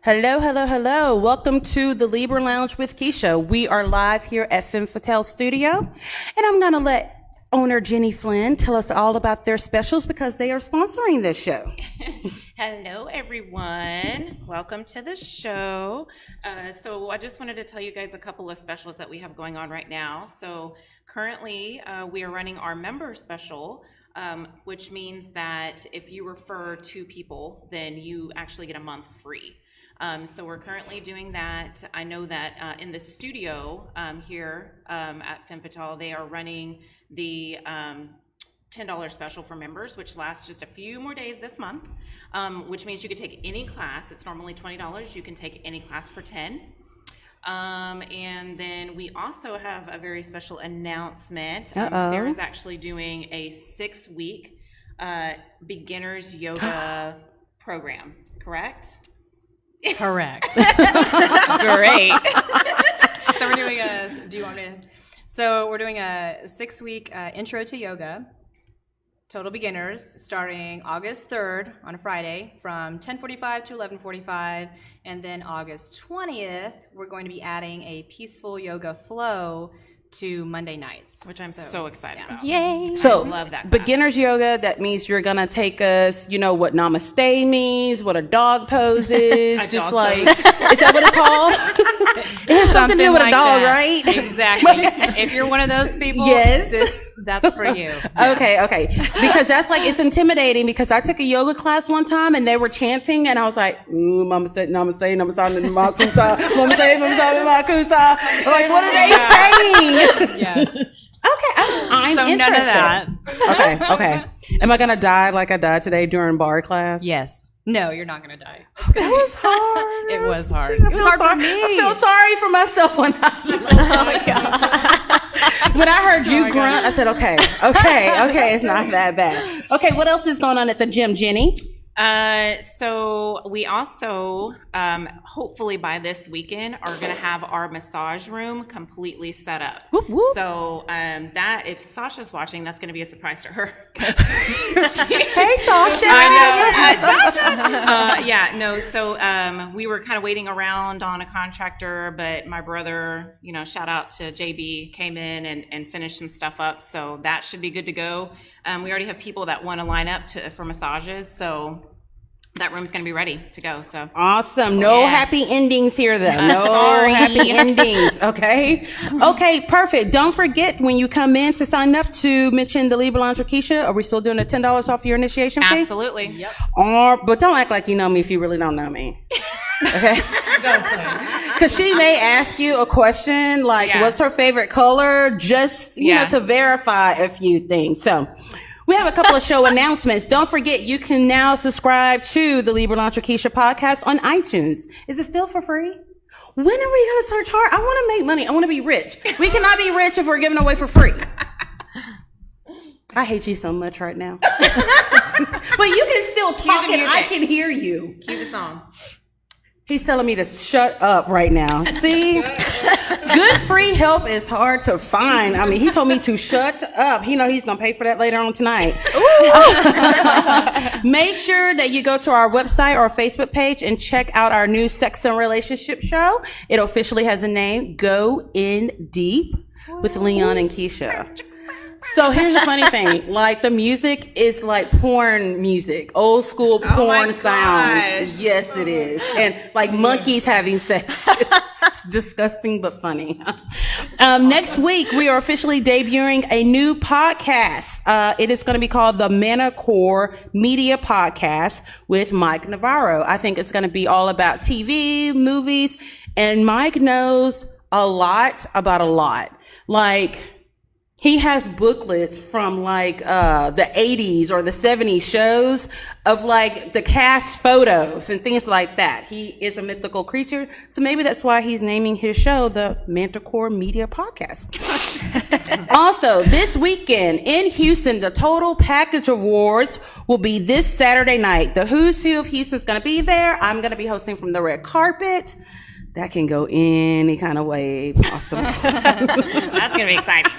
Hello, hello, hello. Welcome to the Libra Lounge with Keisha. We are live here at Femme Fitale Studio, and I'm going to let owner Jenny Flynn tell us all about their specials because they are sponsoring this show. Hello, everyone. Welcome to the show. So I just wanted to tell you guys a couple of specials that we have going on right now. So currently, we are running our member special, which means that if you refer 2 people, then you actually get a month free. So we're currently doing that. I know that in the studio here at Femme Fitale, they are running the $10 special for members, which lasts just a few more days this month, which means you can take any class. It's normally $20. You can take any class for $10. And then we also have a very special announcement. Sarah's actually doing a 6-week beginners yoga program, correct? Correct. Great. So we're doing we're doing a 6-week intro to yoga, total beginners, starting August 3rd on a Friday from 10:45 to 11:45, and then August 20th we're going to be adding a peaceful yoga flow to Monday nights, Which I'm so excited about. Yay! So, I love that class. beginner's yoga, that means you're going to take us, you know, what namaste means, what a dog pose is, A just dog like, pose. is that what it's called? It has something to do with a like dog, that. right? Exactly. If you're one of those people, Yes. that's for you. Okay. Because that's like, it's intimidating because I took a yoga class one time and they were chanting and I was like, mama said namaste, namaste, makusa, mama said namaste, makusa. I'm like, what are they saying? Yes. Okay, I'm So interested. none of that. Okay. Am I gonna die like I died today during bar class? Yes. No, you're not going to die. That was hard. It was hard. I It was hard for me. I feel sorry for myself when when I heard you grunt. I said, okay, it's not that bad. Okay, what else is going on at the gym, Jenny? So we also, hopefully by this weekend, are going to have our massage room completely set up. Whoop, whoop. So that, if Sasha's watching, that's going to be a surprise to her. Hey, Sasha. I know. So we were kind of waiting around on a contractor, but my brother, shout out to JB, came in and finished some stuff up. So that should be good to go. We already have people that want to line up for massages. So that room's going to be ready to go. So Awesome. No happy endings here, though. No happy endings. Okay. Okay, perfect. Don't forget when you come in to sign up to mention the Libra Lounge with Keisha. Are we still doing a $10 off your initiation fee? absolutely. Yep. But don't act like you know me if you really don't know me. Okay? Because she may ask you a question like, what's her favorite color? Just, you know, to verify a few things. So we have a couple of show announcements. Don't forget, you can now subscribe to the Libra Lounge with Keisha podcast on iTunes. Is it still for free? When are we going to start charging? I want to make money. I want to be rich. We cannot be rich if we're giving away for free. I hate you so much right now. But you can still talk and I can hear you. Cue the song. He's telling me to shut up right now. See? Good free help is hard to find. I mean, he told me to shut up. He's going to pay for that later on tonight. Make sure that you go to our website or Facebook page and check out our new sex and relationship show. It officially has a name, Go In Deep, with Leon and Keisha. So here's the funny thing, like the music is like porn music, old school porn sounds. Yes, it is. And like monkeys having sex. It's disgusting, but funny. Next week, we are officially debuting a new podcast. It is going to be called the Manicore Media Podcast with Mike Navarro. I think it's going to be all about TV, movies, and Mike knows a lot about a lot. Like, he has booklets from like the 80s or the 70s shows of like the cast photos and things like that. He is a mythical creature. So maybe that's why he's naming his show the Manicore Media Podcast. Also, this weekend in Houston, the Total Package Awards will be this Saturday night. The Who's Who of Houston is going to be there. I'm going to be hosting from the red carpet. That can go any kind of way possible. That's going to be exciting.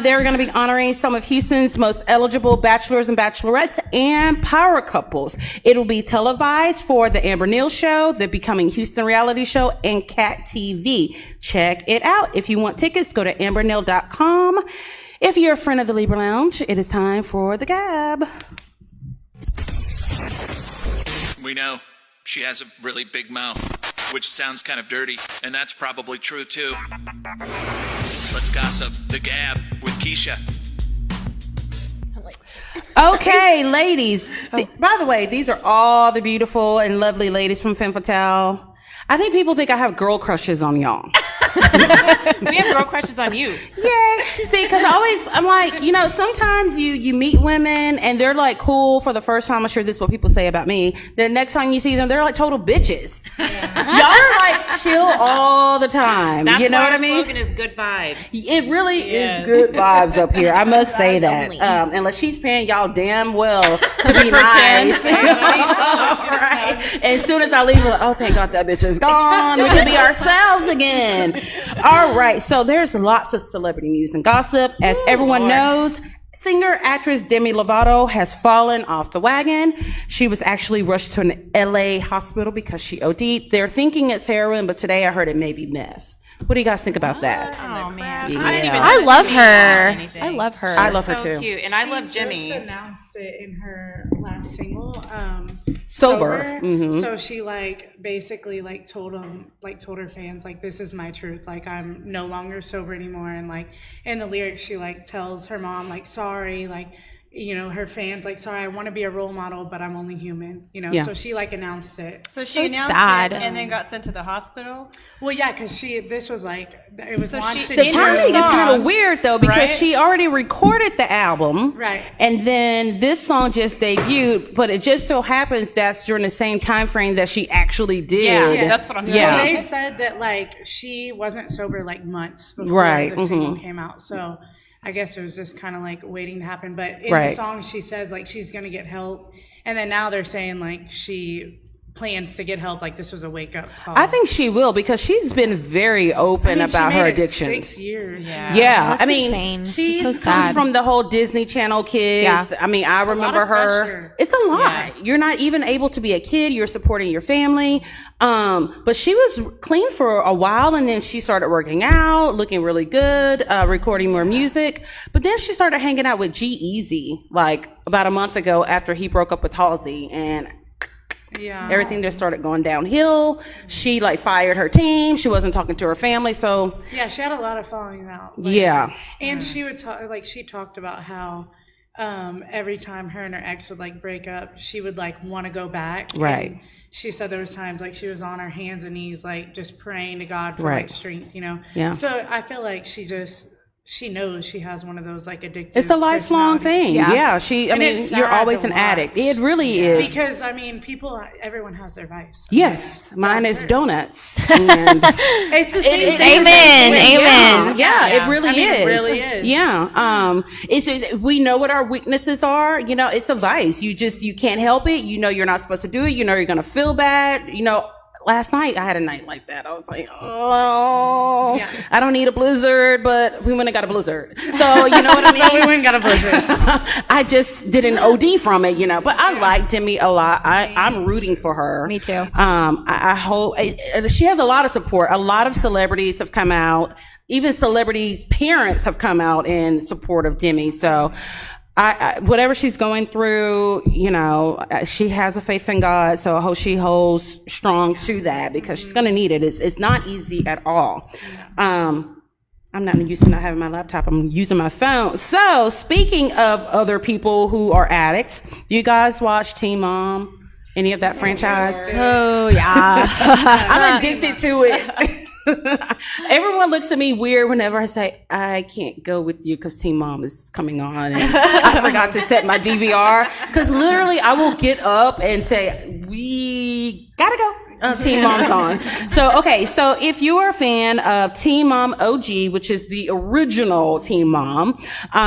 They're going to be honoring some of Houston's most eligible bachelors and bachelorettes and power couples. It'll be televised for the Amber Neal Show, the Becoming Houston reality show, and Cat TV. Check it out. If you want tickets, go to amberneal.com. If you're a friend of the Libra Lounge, it is time for the Gab. We know she has a really big mouth, which sounds kind of dirty, and that's probably true too. Let's gossip. The Gab with Keisha. Okay, ladies. By the way, these are all the beautiful and lovely ladies from Femme Fitale. I think people think I have girl crushes on y'all. We have girl crushes on you. Yay. See, because I'm like, sometimes you meet women and they're like cool for the first time. I'm sure this is what people say about me. The next time you see them, they're like total bitches. Yeah. Y'all are like chill all the time. That's you know why what our I mean? slogan is good vibes. It really is good vibes up here. I must say that. Unless she's paying y'all damn well to be nice. Right. As soon as I leave, we're like, oh, thank God that bitch is gone. We can be ourselves again. All right. So there's lots of celebrity news and gossip. As everyone knows, singer, actress Demi Lovato has fallen off the wagon. She was actually rushed to an LA hospital because she OD'd. They're thinking it's heroin, but today I heard it may be meth. What do you guys think about that? Oh man, Yeah. I didn't even know I that love she was on her. anything. I love her. I love her So too. cute, and I love She Jimmy. just announced it in her last single, Sober. Mhm. So she basically told her fans this is my truth. I'm no longer sober anymore. And in the lyrics she tells her mom sorry, her fans sorry, I want to be a role model, but I'm only human. Yeah. So she announced it. So she announced sad. it and then got sent to the hospital. Well, yeah, because this was it was So launched she- in The In June. her timing is kind song, of weird though, because right? she already recorded the album. Right. And then this song just debuted, but it just so happens that's during the same time frame that she actually did. Yeah, that's what I'm saying. Yeah. So they said that she wasn't sober months before Right, the single came out. So I guess it was just kind of waiting to happen. But in Right. the song, she says she's gonna get help, and then now they're saying she plans to get help. This was a wake up call. I think she will, because she's been very open about she her made it addictions. 6 years. Yeah, That's I mean, insane. she It's so comes sad. from the whole Disney Channel kids. Yeah. I mean, I remember of her. pressure. It's a lot. You're not even able to be a kid. You're supporting your family. But she was clean for a while, and then she started working out, looking really good, recording more music. But then she started hanging out with G-Eazy about a month ago after he broke up with Halsey, and Yeah. everything just started going downhill. She fired her team. She wasn't talking to her family. So Yeah, she had a lot of falling out. yeah. And she would talk, she talked about how every time her and her ex would break up, she would want to go back. Right. And she said there was times she was on her hands and knees, just praying to God for Right. strength, Yeah. So I feel she knows she has one of those addictive. It's a lifelong thing. Yeah. Yeah. And it's You're sad always to an addict. It really watch. is. Because everyone has their vice. Yes. Mine is her. donuts. And It's the same it- thing. Amen. Yeah, Amen. yeah, it really is. It really is. Yeah. It's just, we know what our weaknesses are. It's a vice. You can't help it. You're not supposed to do it. You're going to feel bad. Last night I had a night like that. I was like, oh, Yeah. I don't need a blizzard, but we went and got a blizzard. So you know what I mean? But we went and got a blizzard. I just did an OD from it, but I like Demi a lot. I'm rooting for her. Me too. I hope she has a lot of support. A lot of celebrities have come out. Even celebrities' parents have come out in support of Demi. So I whatever she's going through, she has a faith in God. So I hope she holds strong to that, because she's going to need it. It's not easy at all. I'm not used to not having my laptop. I'm using my phone. So speaking of other people who are addicts, do you guys watch Teen Mom? Any of that franchise? Oh, yeah. I'm addicted to it. Everyone looks at me weird whenever I say, I can't go with you because Teen Mom is coming on and I forgot to set my DVR. Because literally I will get up and say, we gotta go. Teen Mom's on. So, okay. So if you are a fan of Teen Mom OG, which is the original Teen Mom,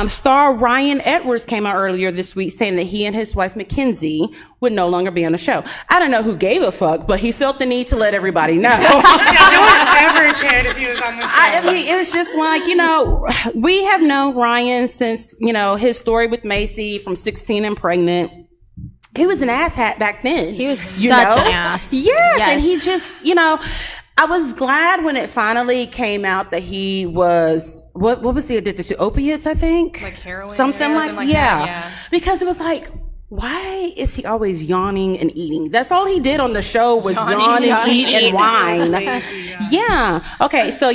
star Ryan Edwards came out earlier this week saying that he and his wife Mackenzie would no longer be on the show. I don't know who gave a fuck, but he felt the need to let everybody know. No one ever cared if he was on the show. I mean, it was just like, we have known Ryan since, his story with Macy from 16 and pregnant. He was an asshat back then. He was such an ass. Yes. And he just, I was glad when it finally came out that he was, what was he addicted to? Opiates, I think? Like heroin? Something like that, yeah. Because it was like, why is he always yawning and eating? That's all he did on the show was yawn and eat and whine. Yeah. Okay. So,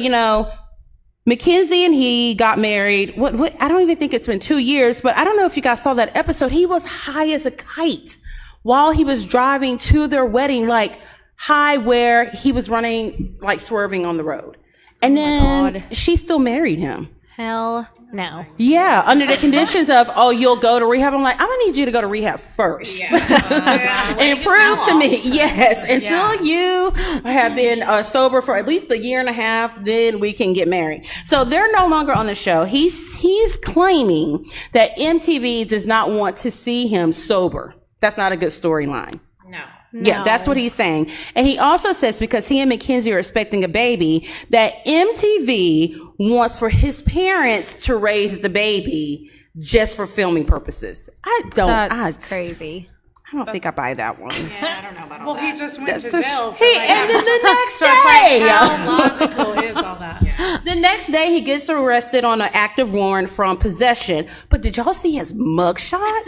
Mackenzie and he got married. What? I don't even think it's been 2 years, but I don't know if you guys saw that episode. He was high as a kite while he was driving to their wedding, like high where he was running, like swerving on the road. And then she still married him. Hell no. Yeah, under the conditions of, you'll go to rehab. I'm like, I'm gonna need you to go to rehab first. And prove to me, yes, until you have been sober for at least a year and a half, then we can get married. So they're no longer on the show. He's claiming that MTV does not want to see him sober. That's not a good storyline. No. Yeah, that's what he's saying. And he also says because he and Mackenzie are expecting a baby, that MTV wants for his parents to raise the baby just for filming purposes. That's crazy. I don't think I buy that one. Yeah, I don't know about all that. Well, he just went to That's jail. and then the next So it's like, day. how logical is all that? The next day, he gets arrested on an active warrant from possession. But did y'all see his mugshot?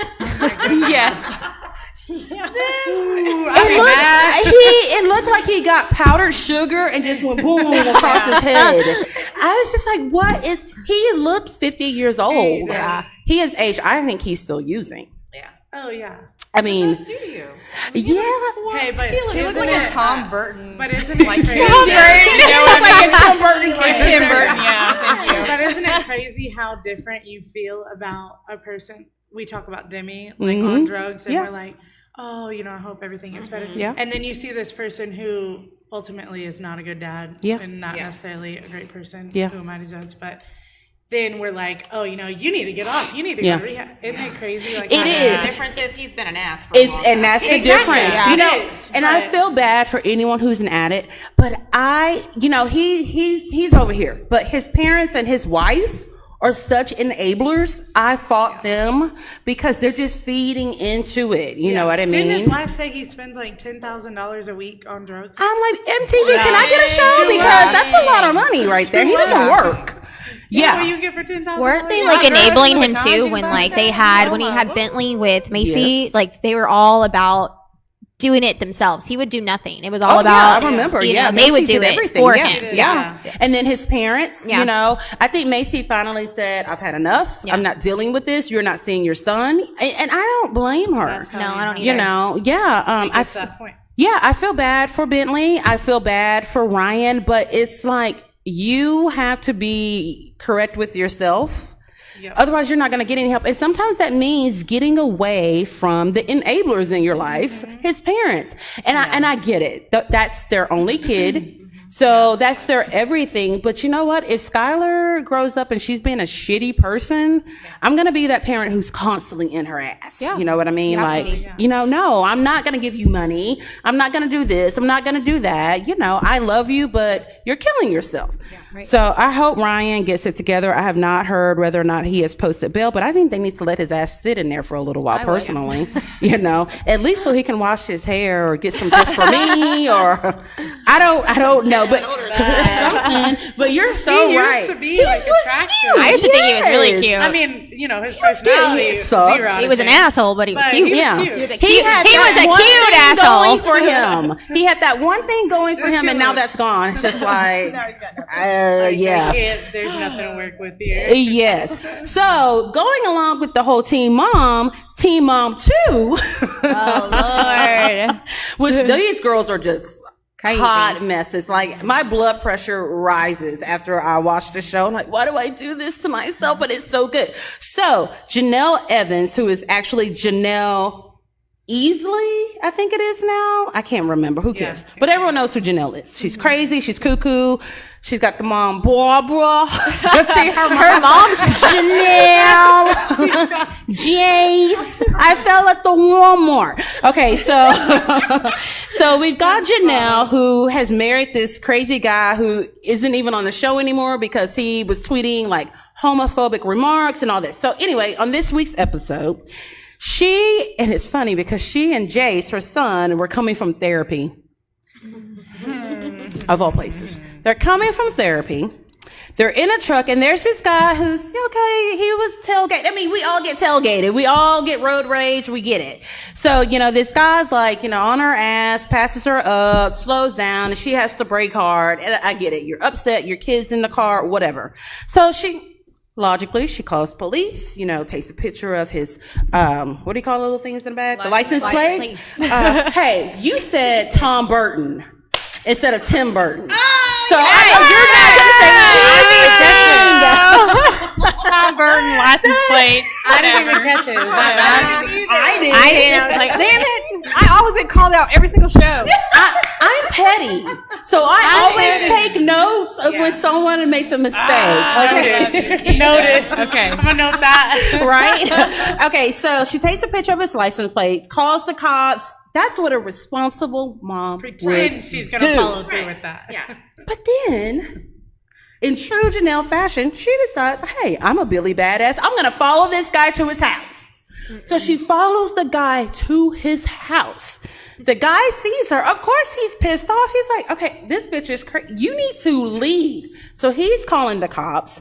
Yes. It looked like he got powdered sugar and just went boom across his head. I was just like, he looked 50 years old. Yeah. He is aged. I think he's still using. Yeah. Oh, yeah. I mean, Do you? yeah. Hey, but He looks like a Tom Burton. But isn't it crazy? Like a Tim Burton character. Tim Burton, yeah. Thank you. But isn't it crazy how different you feel about a person? We talk about Demi, like on drugs, and we're like, oh, I hope everything gets better. Yeah. And then you see this person who ultimately is not a good dad and not necessarily a great person. Yeah. Who am I to judge? But then we're like, oh, you need to get off. You need to go to rehab. Isn't it crazy? Like, It is. The difference is he's been an ass for a long time. And that's the difference. Yeah. I feel bad for anyone who's an addict, but he's over here. But his parents and his wife are such enablers. I fought them because they're just feeding into it. You know what I mean? Didn't his wife say he spends like $10,000 a week on drugs? I'm like, MTV, can I get a show? Because that's a lot of money right there. He doesn't work. What you get for $10,000? Weren't they like enabling him too when like when he had Bentley with Macy, Yes. like they were all about doing it themselves. He would do nothing. It was all I about, remember. they would do it for him. Yeah. And then his parents, Yeah. I think Macy finally said, I've had enough. I'm not dealing with this. You're not seeing your son. And I don't blame her. No, I don't either. That's that point. I feel bad for Bentley. I feel bad for Ryan, but it's like, you have to be correct with yourself. Yep. Otherwise, you're not going to get any help. And sometimes that means getting away from the enablers in your life, his parents. And I get it. That's their only kid. So that's their everything. But you know what? If Skylar grows up and she's being a shitty person, I'm going to be that parent who's constantly in her ass. Yeah. You know what I mean? No, I'm not going to give you money. I'm not going to do this. I'm not going to do that. I love you, but you're killing yourself. Yeah, right. So I hope Ryan gets it together. I have not heard whether or not he has posted bail, but I think they need to let his ass sit in there for a little while personally, at least so he can wash his hair or get some just for me or I don't know. But something. But you're so right. He used to be attractive. Cute. I used to think he was really cute. I mean, his personality sucked. He was an asshole, but he was cute. He was cute. He was a cute asshole. Going for him. He had that one thing going for him, and now that's gone. It's just like, there's nothing to work with here. Yes. So going along with the whole Teen Mom 2. Oh Lord. Which these girls are just Crazy. hot messes. Like my blood pressure rises after I watch the show. I'm like, why do I do this to myself? But it's so good. So Janelle Evans, who is actually Janelle Easley, I think it is now. I can't remember. Who cares? But everyone knows who Janelle is. She's crazy. She's cuckoo. She's got the mom, Barbara. her mom's Janelle. Jace. I fell at the Walmart. Okay, so we've got Janelle, who has married this crazy guy who isn't even on the show anymore because he was tweeting like homophobic remarks and all this. So anyway, on this week's episode, and it's funny because she and Jace, her son, were coming from therapy. Of all places. They're coming from therapy. They're in a truck, and there's this guy who's, okay, he was tailgated. I mean, we all get tailgated. We all get road rage. We get it. So, this guy's like, on her ass, passes her up, slows down, and she has to brake hard. And I get it. You're upset. Your kid's in the car, whatever. So logically, she calls police, takes a picture of his, what do you call the little things in the back? The license plate. Hey, you said Tom Burton instead of Tim Burton. So I know you're not going to say Tom Burton license plate. I didn't even catch it. I did. I was like, damn it! I always get called out every single show. I'm petty, so I always take notes of when someone makes a mistake. Noted. Okay. I'm gonna note that. Right? Okay, so she takes a picture of his license plate, calls the cops. That's what a responsible mom would She's gonna follow through with that. Yeah. But then, in true Janelle fashion, she decides, hey, I'm a Billy badass. I'm going to follow this guy to his house. So she follows the guy to his house. The guy sees her. Of course, he's pissed off. He's like, okay, this bitch is crazy. You need to leave. So he's calling the cops.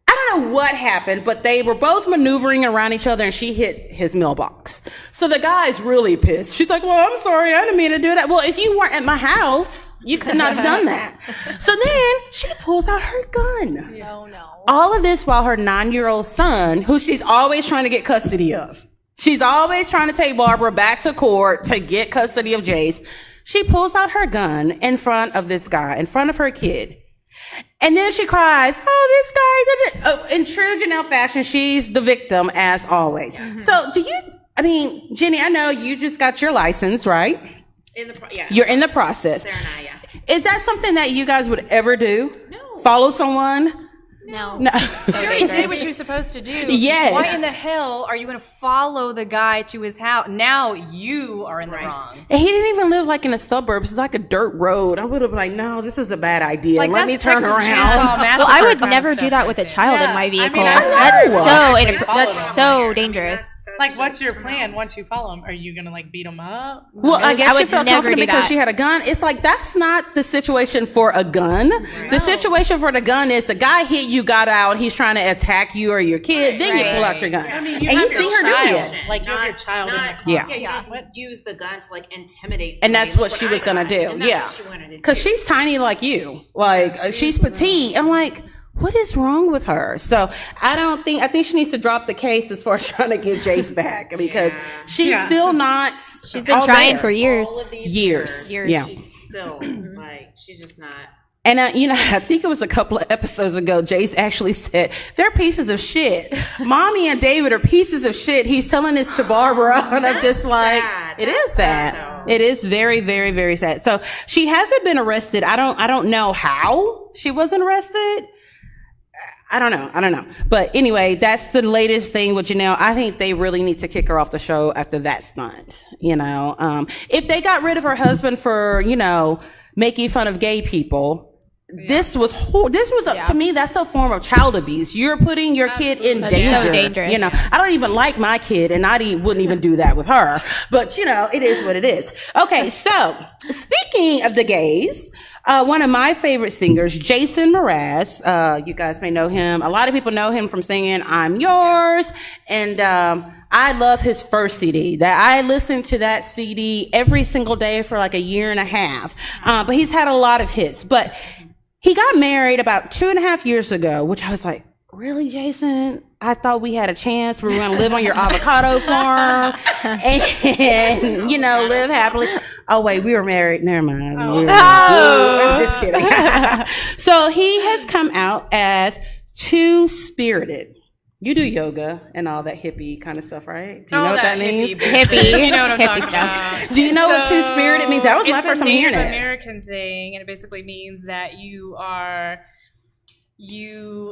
I don't know what happened, but they were both maneuvering around each other and she hit his mailbox. So the guy's really pissed. She's like, well, I'm sorry. I didn't mean to do that. Well, if you weren't at my house, you could not have done that. So then she pulls out her gun. Oh, no. All of this while her 9-year-old son, who she's always trying to get custody of. She's always trying to take Barbara back to court to get custody of Jace. She pulls out her gun in front of this guy, in front of her kid. And then she cries, oh, this guy did it. In true Janelle fashion, she's the victim as always. Mm-hmm. So Jenny, I know you just got your license, right? You're in the process. Sarah and I, yeah. Is that something that you guys would ever do? No. Follow someone? No. She already did what she was supposed to do. Yes. Why in the hell are you going to follow the guy to his house? Now you are in the wrong. And he didn't even live like in the suburbs. It's like a dirt road. I would have been like, no, this is a bad idea. Like, Let me turn Texas around. Chainsaw Massacre Well, I would kind of never stuff do that with a right child Yeah. in my vehicle. I mean, That's so dangerous. Like, what's your plan once you follow him? Are you gonna beat him up? Well, I guess I she would felt never confident do because that. she had a gun. It's like, that's not the situation for a gun. Right. The situation for the gun is the guy hit you, got out, he's trying to attack you or your kid, then you pull out your gun. I mean, and you see her doing it. Like, you have your child in the car. Yeah. You didn't use the gun to intimidate. And that's what she was going to do. And that's Yeah. what she wanted to do. Because she's tiny like you. She's petite. I'm like, what is wrong with her? So I think she needs to drop the case as far as trying to get Jace back because she's still not. She's been trying for years. All of these Years. Yeah. She's still she's just not. And, I think it was a couple of episodes ago, Jace actually said, they're pieces of shit. Mommy and David are pieces of shit. He's telling this to Barbara. And I'm just like, sad. it is sad. It is very, very, very sad. So she hasn't been arrested. I don't know how she wasn't arrested. I don't know. But anyway, that's the latest thing with Janelle. I think they really need to kick her off the show after that stunt. If they got rid of her husband for, making fun of gay people, this was to me, that's a form of child abuse. You're putting your kid in danger. So dangerous. I don't even like my kid and I wouldn't even do that with her, but it is what it is. Okay. So speaking of the gays, one of my favorite singers, Jason Mraz, you guys may know him. A lot of people know him from singing I'm Yours. And, I love his first CD. That I listened to that CD every single day for a year and a half. But he's had a lot of hits, but he got married about 2.5 years ago, which I was like, really, Jason? I thought we had a chance. We were going to live on your avocado farm and, live happily. Oh, wait, we were married. Never mind. I'm just kidding. So he has come out as two-spirited. You do yoga and all that hippie kind of stuff, right? Do you All know what that that means? Hippie. You know what I'm Hippie talking stuff. about. Do you know what two-spirited means? That was my first time hearing It's a it. Native American thing, and it basically means that you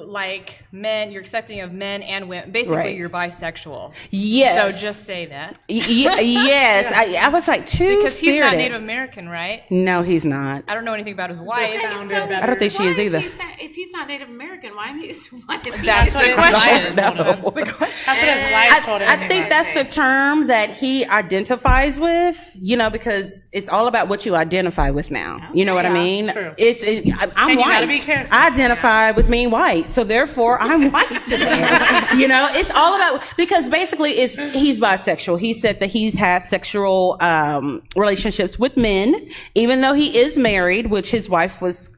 like men, you're accepting of men and women. Basically, Right. you're bisexual. Yes. So just say that. Yes. I was like, two-spirited. Because he's not Native American, right? No, he's not. I don't know anything about his wife. I don't think she is either. If he's not Native American, why is he? That's what the question. No. That's what his wife told him. I think that's the term that he identifies with, because it's all about what you identify with now. You know what I mean? True. I'm And you white. gotta be careful. I identify with being white, so therefore I'm white today. It's all about, because basically he's bisexual. He said that he's had sexual relationships with men, even though he is married, which his wife was.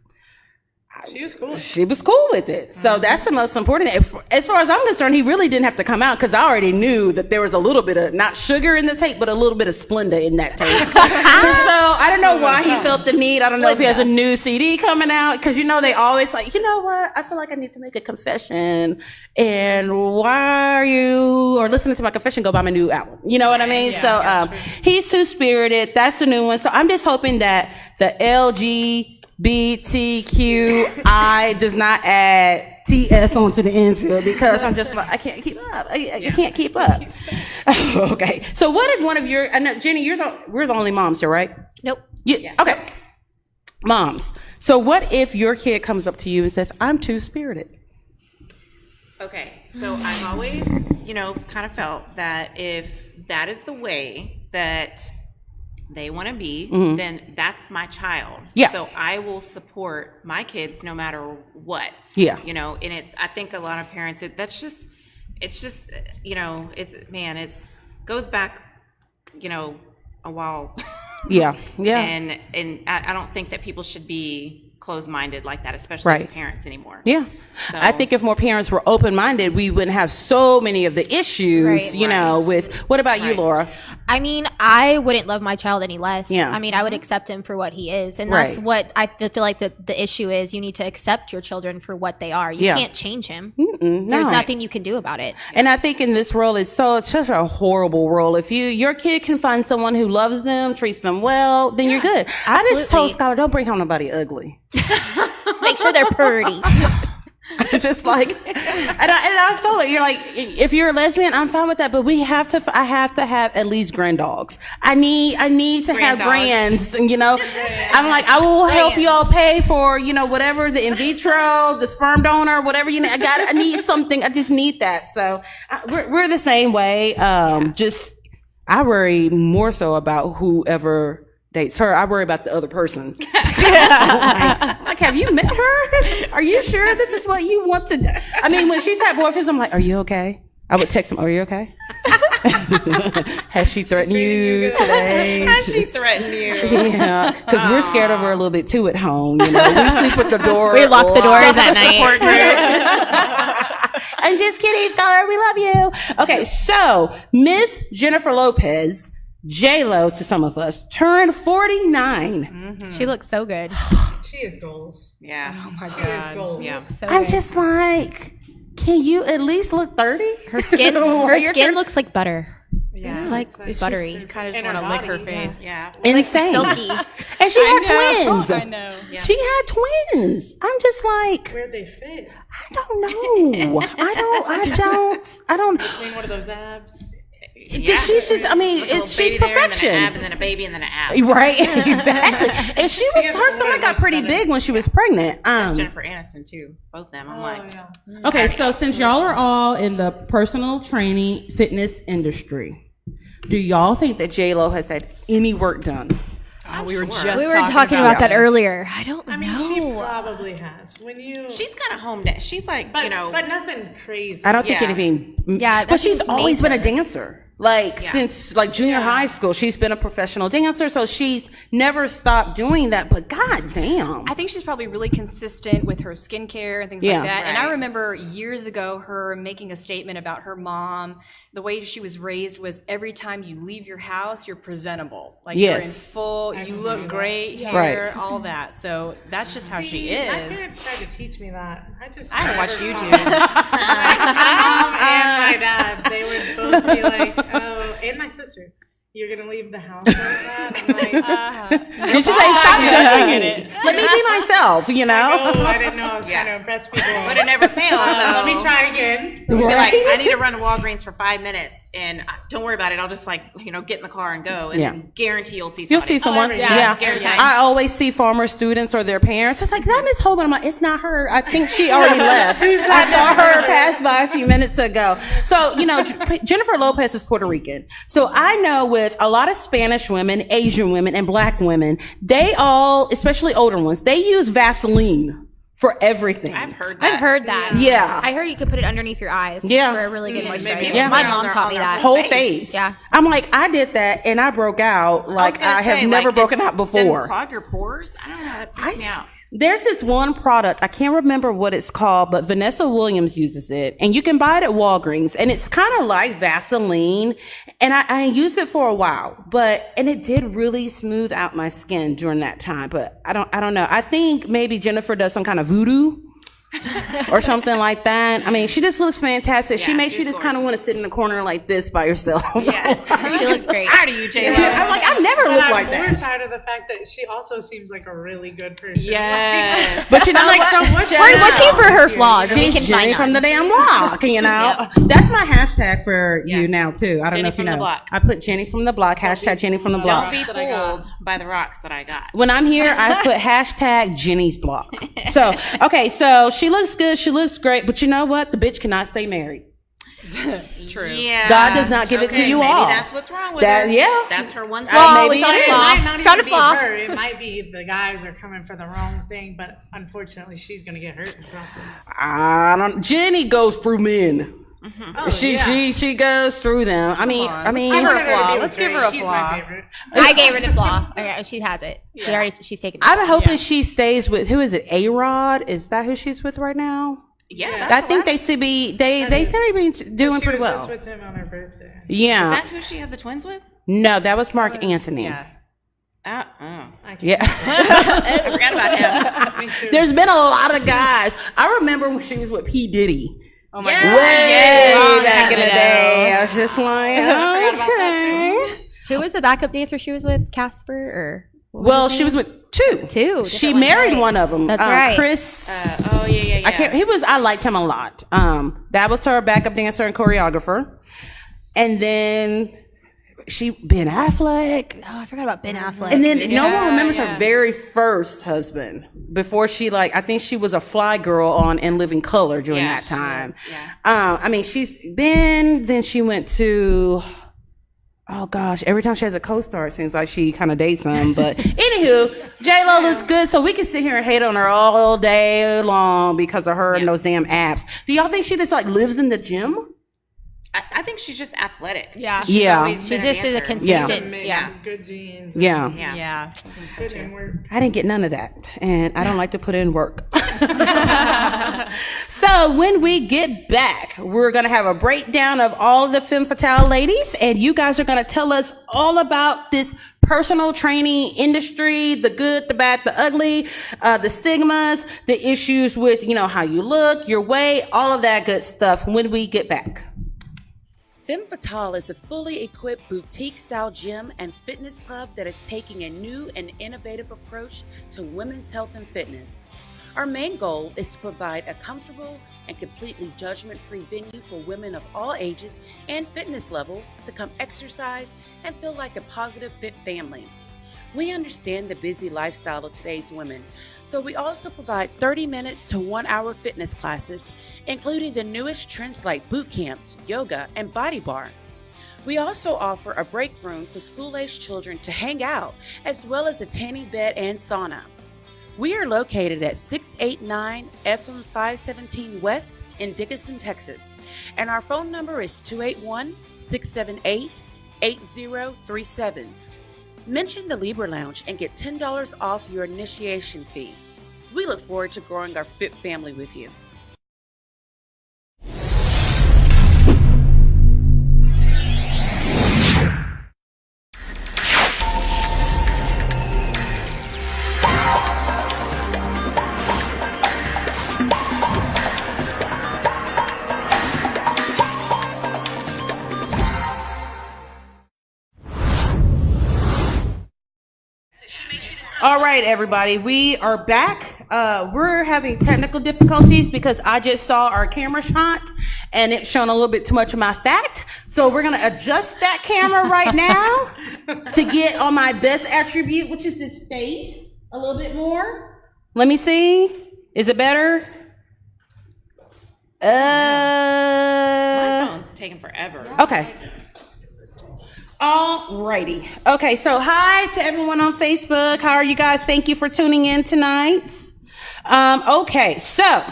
She was cool. She was cool with it. So that's the most important thing. As far as I'm concerned, he really didn't have to come out because I already knew that there was a little bit of, not sugar in the tape, but a little bit of Splenda in that tape. So I don't know why he felt the need. I don't know if he has a new CD coming out because, they always like, you know what? I feel like I need to make a confession. And why are you, or listening to my confession, go buy my new album. You know what I mean? So he's two-spirited. That's the new one. So I'm just hoping that the LGBTQI does not add TS onto the intro because I'm just like, I can't keep up. I can't keep up. Okay. So what if one of your, I know, Jenny, we're the only moms here, right? Nope. Okay. Moms. So what if your kid comes up to you and says, I'm two-spirited? Okay, so I've always, kind of felt that if that is the way that they want to be, then that's my child. Yeah. So I will support my kids no matter what. Yeah. And I think a lot of parents, it goes back, a while. Yeah. Yeah. And I don't think that people should be closed-minded like that, especially as parents anymore. Yeah. So, I think if more parents were open-minded, we wouldn't have so many of the issues, with, what about you, Laura? I mean, I wouldn't love my child any less. Yeah. I mean, I would accept him for what he is. And that's what I feel like the issue is. You need to accept your children for what they are. You can't change him. There's nothing you can do about it. And I think in this world, it's such a horrible world. If your kid can find someone who loves them, treats them well, then you're good. I just told Skylar, don't bring home nobody ugly. Make sure they're purty. Just like, and I've told her, you're like, if you're a lesbian, I'm fine with that, but I have to have at least grand dogs. I need to have grands, and I'm like, I will help y'all pay for, whatever, the in vitro, the sperm donor, whatever, I need something. I just need that. So we're the same way. I worry more so about whoever dates her. I worry about the other person. like, have you met her? Are you sure this is what you want to do? I mean, when she's had boyfriends, I'm like, are you okay? I would text him, are you okay? Has she threatened you today? Has she threatened you? Yeah, because we're scared of her a little bit too at home. We sleep with the door. We lock the doors at night. I'm just kidding, Scholar. We love you. Okay, so Miss Jennifer Lopez, J-Lo to some of us, turned 49. She looks so good. She is goals. Yeah. Oh my She is God. goals. Yeah. So I'm good. just like, can you at least look 30? Her skin looks like butter. Yeah. It's like buttery. You kind of just in want her to lick her body, face. Yeah. Insane. Silky. And she had twins. I know. Yeah. She had twins. I'm just like, Where'd they fit? I don't know. I don't. In one of those abs? She's just, I mean, she's perfection. And then a baby and then an ab. Right, exactly. And her stomach got pretty big when she was pregnant. Jennifer Aniston too. Both them. I'm like, Okay, so since y'all are all in the personal training fitness industry, do y'all think that J-Lo has had any work done? We were just We were talking about that earlier. I don't I mean, know. she probably has. she's kind of home down. She's like, but nothing crazy. I don't think Yeah. anything. Yeah, but she's nothing always been a major. dancer. since like junior high school. She's been a professional dancer, so she's never stopped doing that. But god damn, I think she's probably really consistent with her skincare and things like that. And I remember years ago her making a statement about her mom. The way she was raised was every time you leave your house, you're presentable. Like you're in full, you look great, hair, all that. So that's just how she is. My parents tried to teach me that. I watch YouTube. My mom and my dad, they would both be like, oh, and my sister, you're gonna leave the house like that? I'm like, did she say stop judging me? Let me be myself, you know? I didn't know I was trying to impress people. But it never fails, though. Let me try again. You'd be like, I need to run to Walgreens for 5 minutes, and don't worry about it. I'll just get in the car and go, and guarantee you'll see somebody. You'll see someone. Guarantee. I always see former students or their parents. It's like, that Miss Hoban. I'm like, it's not her. I think she already left. I saw her pass by a few minutes ago. So, Jennifer Lopez is Puerto Rican. So I know with a lot of Spanish women, Asian women, and black women, they all, especially older ones, they use Vaseline for everything. I've heard that. Yeah. I heard you could put it underneath your eyes for a really good moisturizer. Yeah. My mom taught me that. Whole face. Yeah. I'm like, I did that and I broke out like I have never broken out before. Doesn't clog your pores? I don't know. That freaks me out. There's this one product, I can't remember what it's called, but Vanessa Williams uses it, and you can buy it at Walgreens, and it's kind of like Vaseline, and I used it for a while, and it did really smooth out my skin during that time, but I don't know. I think maybe Jennifer does some kind of voodoo or something like that. I mean, she just looks fantastic. She makes you just kind of want to sit in the corner like this by yourself. Yeah. She looks great. Tired of you, J-Lo. I'm like, I've never looked like I'm more that. tired of the fact that she also seems like a really good person. Yes. But you know what? We're looking for her flaws. and we She's can Jenny find from none. the damn block, That's my hashtag for you now, too. I don't know if you know. I put Jenny from the block, hashtag Jenny from the block. Don't be fooled by the rocks that I got. When I'm here, I put hashtag Jenny's block. So, okay, so she looks good. She looks great. But you know what? The bitch cannot stay married. True. Yeah. God does not give it to you all. Maybe that's what's wrong with her. Yeah. That's her one Flaw. maybe We found a it is. flaw. It might not Found a even be flaw. her. It might be the guys are coming for the wrong thing, but unfortunately, she's gonna get hurt in the process. Jenny goes through men. Oh, She goes through them. I mean, Give her a flaw. Let's Let's give her a She's flaw. my favorite. I gave her the flaw. Okay, she has it. She's taken it. I'm hoping she stays with, who is it? A-Rod? Is that who she's with right now? Yeah. I think they seem to be doing pretty She was well. just with him on her birthday. Yeah. Is that who she had the twins with? No, that was Mark Anthony. Yeah. Yeah. I forgot about him. There's been a lot of guys. I remember when she was with P. Diddy. Oh my Way God. back in the day. I was just like, okay. Who was the backup dancer she was with? Casper or? Well, she was with two. She different married ones, right? one of them. That's right. Chris. Yeah. I liked him a lot. That was her backup dancer and choreographer. And then Ben Affleck. Oh, I forgot about Ben Affleck. And then no one remembers her very first husband before she I think she was a fly girl on In Living Color during that time. I mean, then she went to, oh gosh, every time she has a co-star, it seems like she kind of dates them. But anywho, J-Lo looks good, so we can sit here and hate on her all day long because of her and those damn abs. Do y'all think she just lives in the gym? I think she's just athletic. Yeah. Always She been just is a dancer. consistent. Mix, Yeah. Good genes. Yeah. Good in work. I didn't get none of that, and I don't like to put in work. So when we get back, we're going to have a breakdown of all of the Femme Fatale ladies, and you guys are going to tell us all about this personal training industry, the good, the bad, the ugly, the stigmas, the issues with, how you look, your weight, all of that good stuff when we get back. Femme Fatale is the fully equipped boutique-style gym and fitness club that is taking a new and innovative approach to women's health and fitness. Our main goal is to provide a comfortable and completely judgment-free venue for women of all ages and fitness levels to come exercise and feel like a positive, fit family. We understand the busy lifestyle of today's women, so we also provide 30 minutes to 1 hour fitness classes, including the newest trends like boot camps, yoga, and body bar. We also offer a break room for school-aged children to hang out, as well as a tanning bed and sauna. We are located at 689 FM 517 West in Dickinson, Texas, and our phone number is 281-678-8037. Mention the Libra Lounge and get $10 off your initiation fee. We look forward to growing our fit family with you. All right, everybody, we are back. We're having technical difficulties because I just saw our camera shot and it's showing a little bit too much of my fat. So we're going to adjust that camera right now to get on my best attribute, which is his face a little bit more. Let me see. Is it better? My phone's taking forever. Okay. Alrighty. Okay, so hi to everyone on Facebook. How are you guys? Thank you for tuning in tonight. Okay, so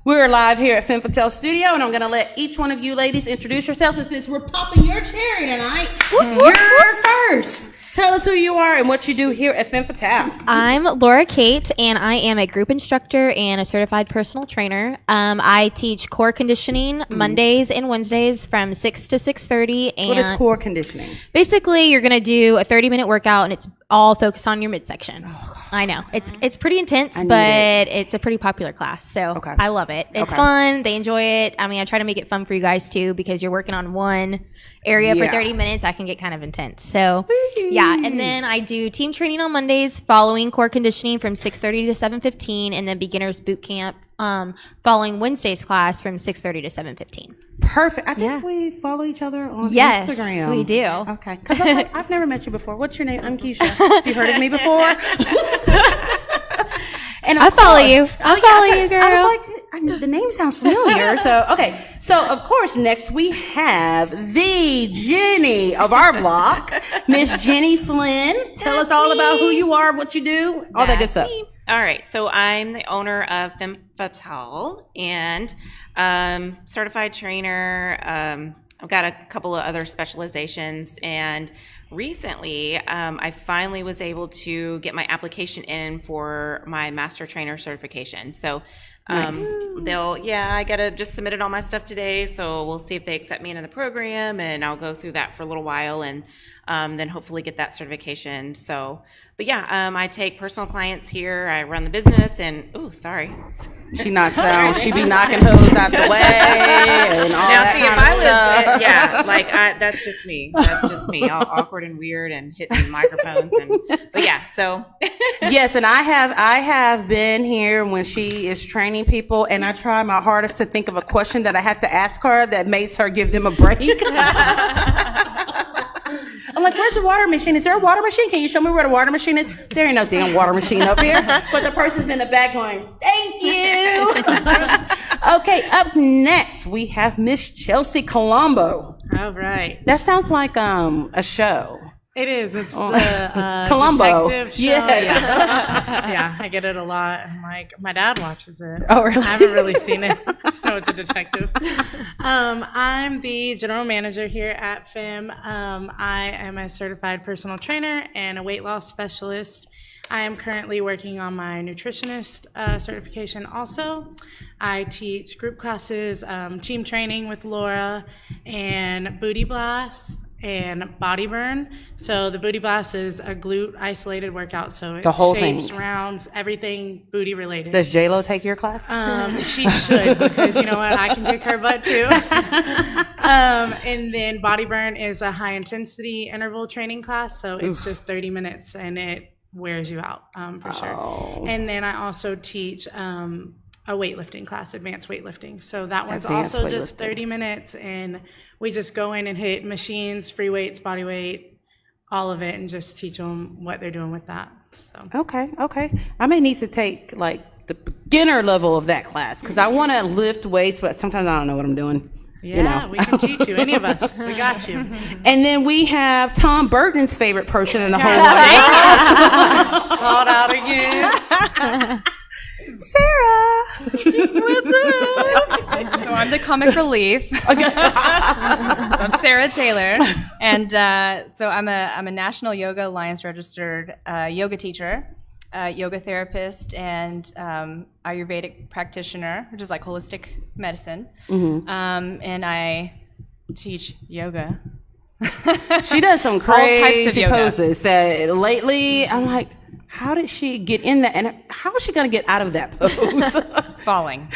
we're live here at Femme Fitale Studio, and I'm going to let each one of you ladies introduce yourselves. And since we're popping your cherry tonight, you're first. Tell us who you are and what you do here at Femme Fitale. I'm Laura Kate, and I am a group instructor and a certified personal trainer. I teach core conditioning Mondays and Wednesdays from 6 to 6:30. And What is core conditioning? basically, you're going to do a 30-minute workout, and it's all focused on your midsection. I know. It's pretty intense, but it's a pretty popular class, so I love it. It's fun. They enjoy it. I mean, I try to make it fun for you guys, too, because you're working on one area for 30 minutes. I can get kind of intense. So, yeah. And then I do team training on Mondays following core conditioning from 6:30 to 7:15, and then beginners boot camp following Wednesday's class from 6:30 to 7:15. Perfect. I think we follow each other on Instagram. Yes, we do. Okay. Because I've never met you before. What's your name? I'm Keisha. Have you heard of me before? And I follow you. I follow you, girl. I was like, the name sounds familiar. So, okay. So, of course, next we have the Jenny of our block, Miss Jenny Flynn. Tell us all about who you are, what you do, all that good stuff. All right, so I'm the owner of Femme Fitale and certified trainer. I've got a couple of other specializations, and recently I finally was able to get my application in for my master trainer certification. So Nice. I gotta just submitted all my stuff today, so we'll see if they accept me into the program, and I'll go through that for a little while, and then hopefully get that certification. So, but yeah, I take personal clients here. I run the business, and She knocks down. She be knocking hoes out the way and all now, that see, kind if of I stuff. was, that's just me. That's just me. All awkward and weird and hitting microphones, but yeah. So Yes, and I have been here when she is training people, and I try my hardest to think of a question that I have to ask her that makes her give them a break. I'm like, where's the water machine? Is there a water machine? Can you show me where the water machine is? There ain't no damn water machine up here. But the person's in the back going, thank you. Okay, up next, we have Miss Chelsea Colombo. All right. That sounds like a show. It is. It's the Columbo. detective show. Yes. Yeah, I get it a lot. I'm like, my dad watches it. Oh, really? I haven't really seen it. Just know it's a detective. I'm the general manager here at FEM. I am a certified personal trainer and a weight loss specialist. I am currently working on my nutritionist certification also. I teach group classes, team training with Laura, and booty blast and body burn. So the booty blast is a glute isolated workout. So it The whole shapes, thing. rounds, everything booty related. Does J-Lo take your class? She should, because you know what, I can kick her butt too. And then body burn is a high intensity interval training class. So it's just 30 minutes and it wears you out for sure. And then I also teach a weightlifting class, advanced weightlifting. So that one's Advanced also just weightlifting. 30 minutes, and we just go in and hit machines, free weights, body weight, all of it, and just teach them what they're doing with that. So Okay. I may need to take like the beginner level of that class because I want to lift weights, but sometimes I don't know what I'm doing. Yeah, we can teach you. Any of us. We got you. And then we have Tom Burton's favorite person in the whole world. Called out again. Sarah. What's up? So I'm the comic relief. I'm Sarah Taylor, and so I'm a National Yoga Alliance registered yoga teacher, yoga therapist, and Ayurvedic practitioner, which is like holistic medicine. And I teach yoga. She does some crazy poses that lately I'm like, how did she get in that? And how is she going to get out of that pose? Falling.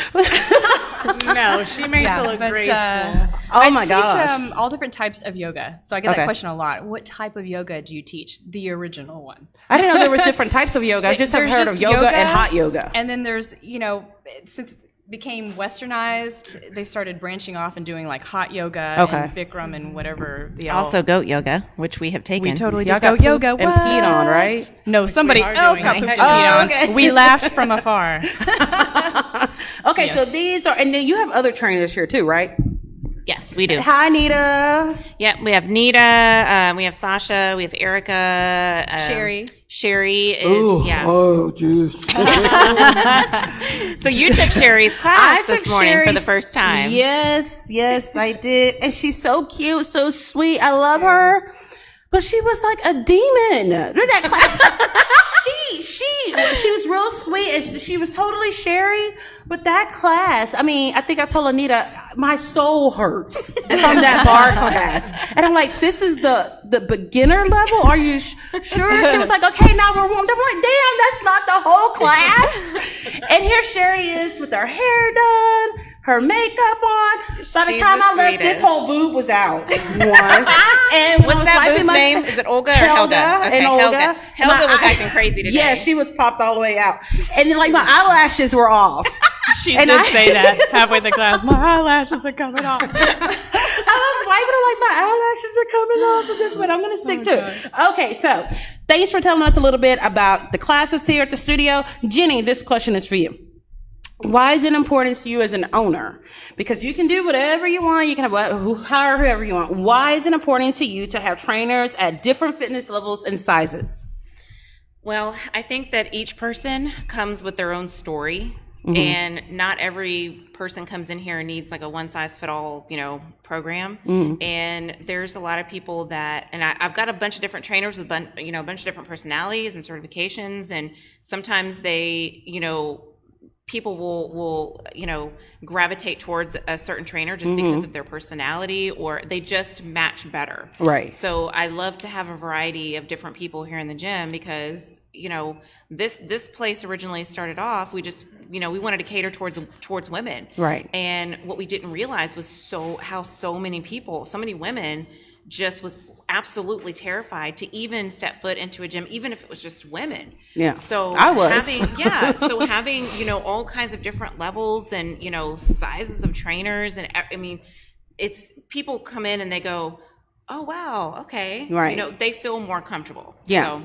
No, she makes it look graceful. Oh my gosh. I teach all different types of yoga. So I get that question a lot. What type of yoga do you teach? The original one. I didn't know there was different types of yoga. I just have heard of yoga and hot yoga. And then there's, since it became westernized, they started branching off and doing like hot yoga and Bikram and whatever. Also goat yoga, which we have taken. We totally Y'all did got goat yoga. and peed on, right? No, somebody else got pooped and peed on. Okay. We laughed from afar. Okay, so these are, and then you have other trainers here too, right? Yes, we do. Hi, Nita. Yeah, we have Nita, we have Sasha, we have Erica, Sherry. Sherry is Oh, juice. So you took Sherry's class this morning for the first time. Yes, I did. And she's so cute, so sweet. I love her. But she was like a demon. That class, she was real sweet, and she was totally Sherry. But that class, I mean, I think I told Anita, my soul hurts from that bar class. And I'm like, this is the beginner level? Are you sure? She was like, okay, now we're warmed up. I'm like, damn, that's not the whole class. And here Sherry is with her hair done, her makeup on. By the time I left, this whole boob was out. One. And what's that boob's name? Is it Olga or Helga? Okay, Helga. Helga was acting crazy today. Yeah, she was popped all the way out. And then like my eyelashes were off. She did say that halfway through the class. My eyelashes are coming off. I was wiping her like my eyelashes are coming off. And this one, I'm going to stick to it. Okay, so thanks for telling us a little bit about the classes here at the studio. Jenny, this question is for you. Why is it important to you as an owner? Because you can do whatever you want. You can hire whoever you want. Why is it important to you to have trainers at different fitness levels and sizes? Well, I think that each person comes with their own story. And not every person comes in here and needs like a one-size-fit-all, program. And there's a lot of people that, and I've got a bunch of different trainers with, a bunch of different personalities and certifications. And sometimes they, people will gravitate towards a certain trainer just because of their personality, or they just match better. Right. So I love to have a variety of different people here in the gym because, this place originally started off, we just, we wanted to cater towards women. Right. And what we didn't realize was how so many women just was absolutely terrified to even step foot into a gym, even if it was just women. Yeah. So I was. having all kinds of different levels and, sizes of trainers. And I mean, it's people come in and they go, oh, wow. Okay. Right. They feel more comfortable. Yeah. So.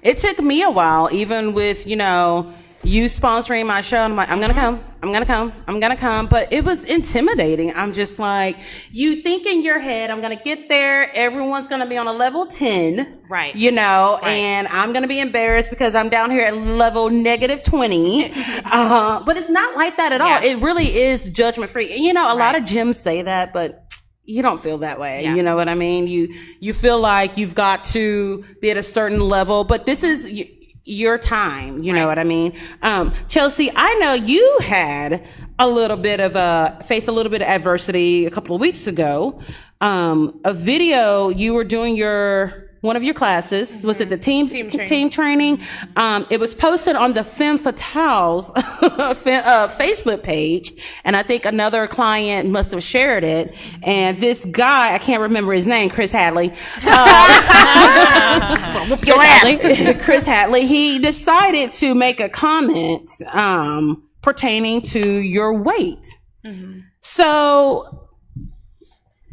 It took me a while, even with, you sponsoring my show. I'm like, I'm going to come. But it was intimidating. I'm just like, you think in your head, I'm going to get there. Everyone's going to be on a level 10. Right. Right. And I'm going to be embarrassed because I'm down here at level negative 20. But it's not like that at all. It really is judgment free. And, a lot of gyms say that, but you don't feel that way. Yeah. You know what I mean? You feel like you've got to be at a certain level, but this is your time. You know what I mean? Chelsea, I know you had faced a little bit of adversity a couple of weeks ago. A video, you were doing one of your classes. Was it the team training? It was posted on the Femme Fitale's Facebook page, and I think another client must have shared it. And this guy, I can't remember his name, Chris Hadley. Chris Hadley. He decided to make a comment pertaining to your weight. So.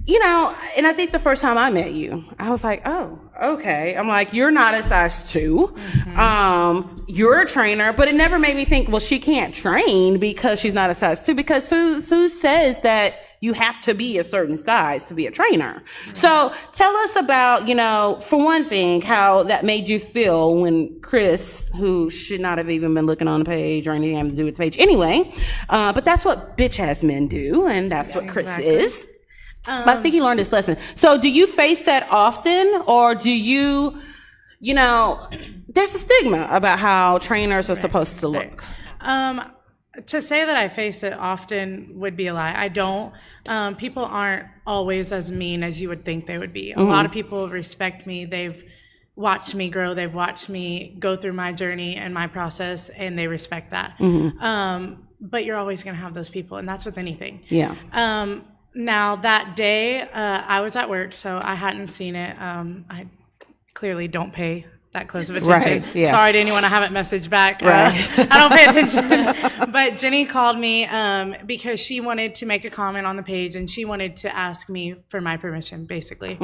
And I think the first time I met you, I was like, oh, okay. I'm like, you're not a size 2. You're a trainer, but it never made me think, well, she can't train because she's not a size 2, because Sue says that you have to be a certain size to be a trainer. So tell us about, you know, for one thing, how that made you feel when Chris, who should not have even been looking on the page or anything having to do with the page anyway, but that's what bitch ass men do, and that's what Chris is. But I think he learned his lesson. So do you face that often, or do you know, there's a stigma about how trainers are supposed to look? To say that I face it often would be a lie. I don't. People aren't always as mean as you would think they would be. A lot of people respect me. They've watched me grow. They've watched me go through my journey and my process, and they respect that. But you're always going to have those people, and that's with anything. Yeah. Now, that day, I was at work, so I hadn't seen it. I clearly don't pay that close of attention. Right, yeah. Sorry to anyone I haven't messaged back. Right. I don't pay attention. But Jenny called me because she wanted to make a comment on the page, and she wanted to ask me for my permission, basically.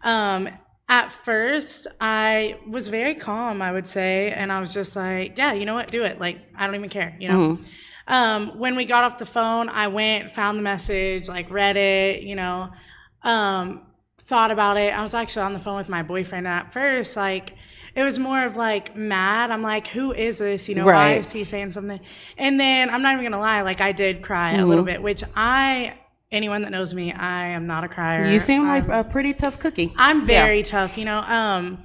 At first, I was very calm, I would say, and I was just like, yeah, you know what, do it. Like, I don't even care, you know? When we got off the phone, I went, found the message, like read it, you know, thought about it. I was actually on the phone with my boyfriend, and at first, like, it was more of like mad. I'm like, who is this? You know, why is he saying something? And then I'm not even gonna lie, like I did cry a little bit, which anyone that knows me, I am not a crier. You seem like a pretty tough cookie. I'm very tough, you know.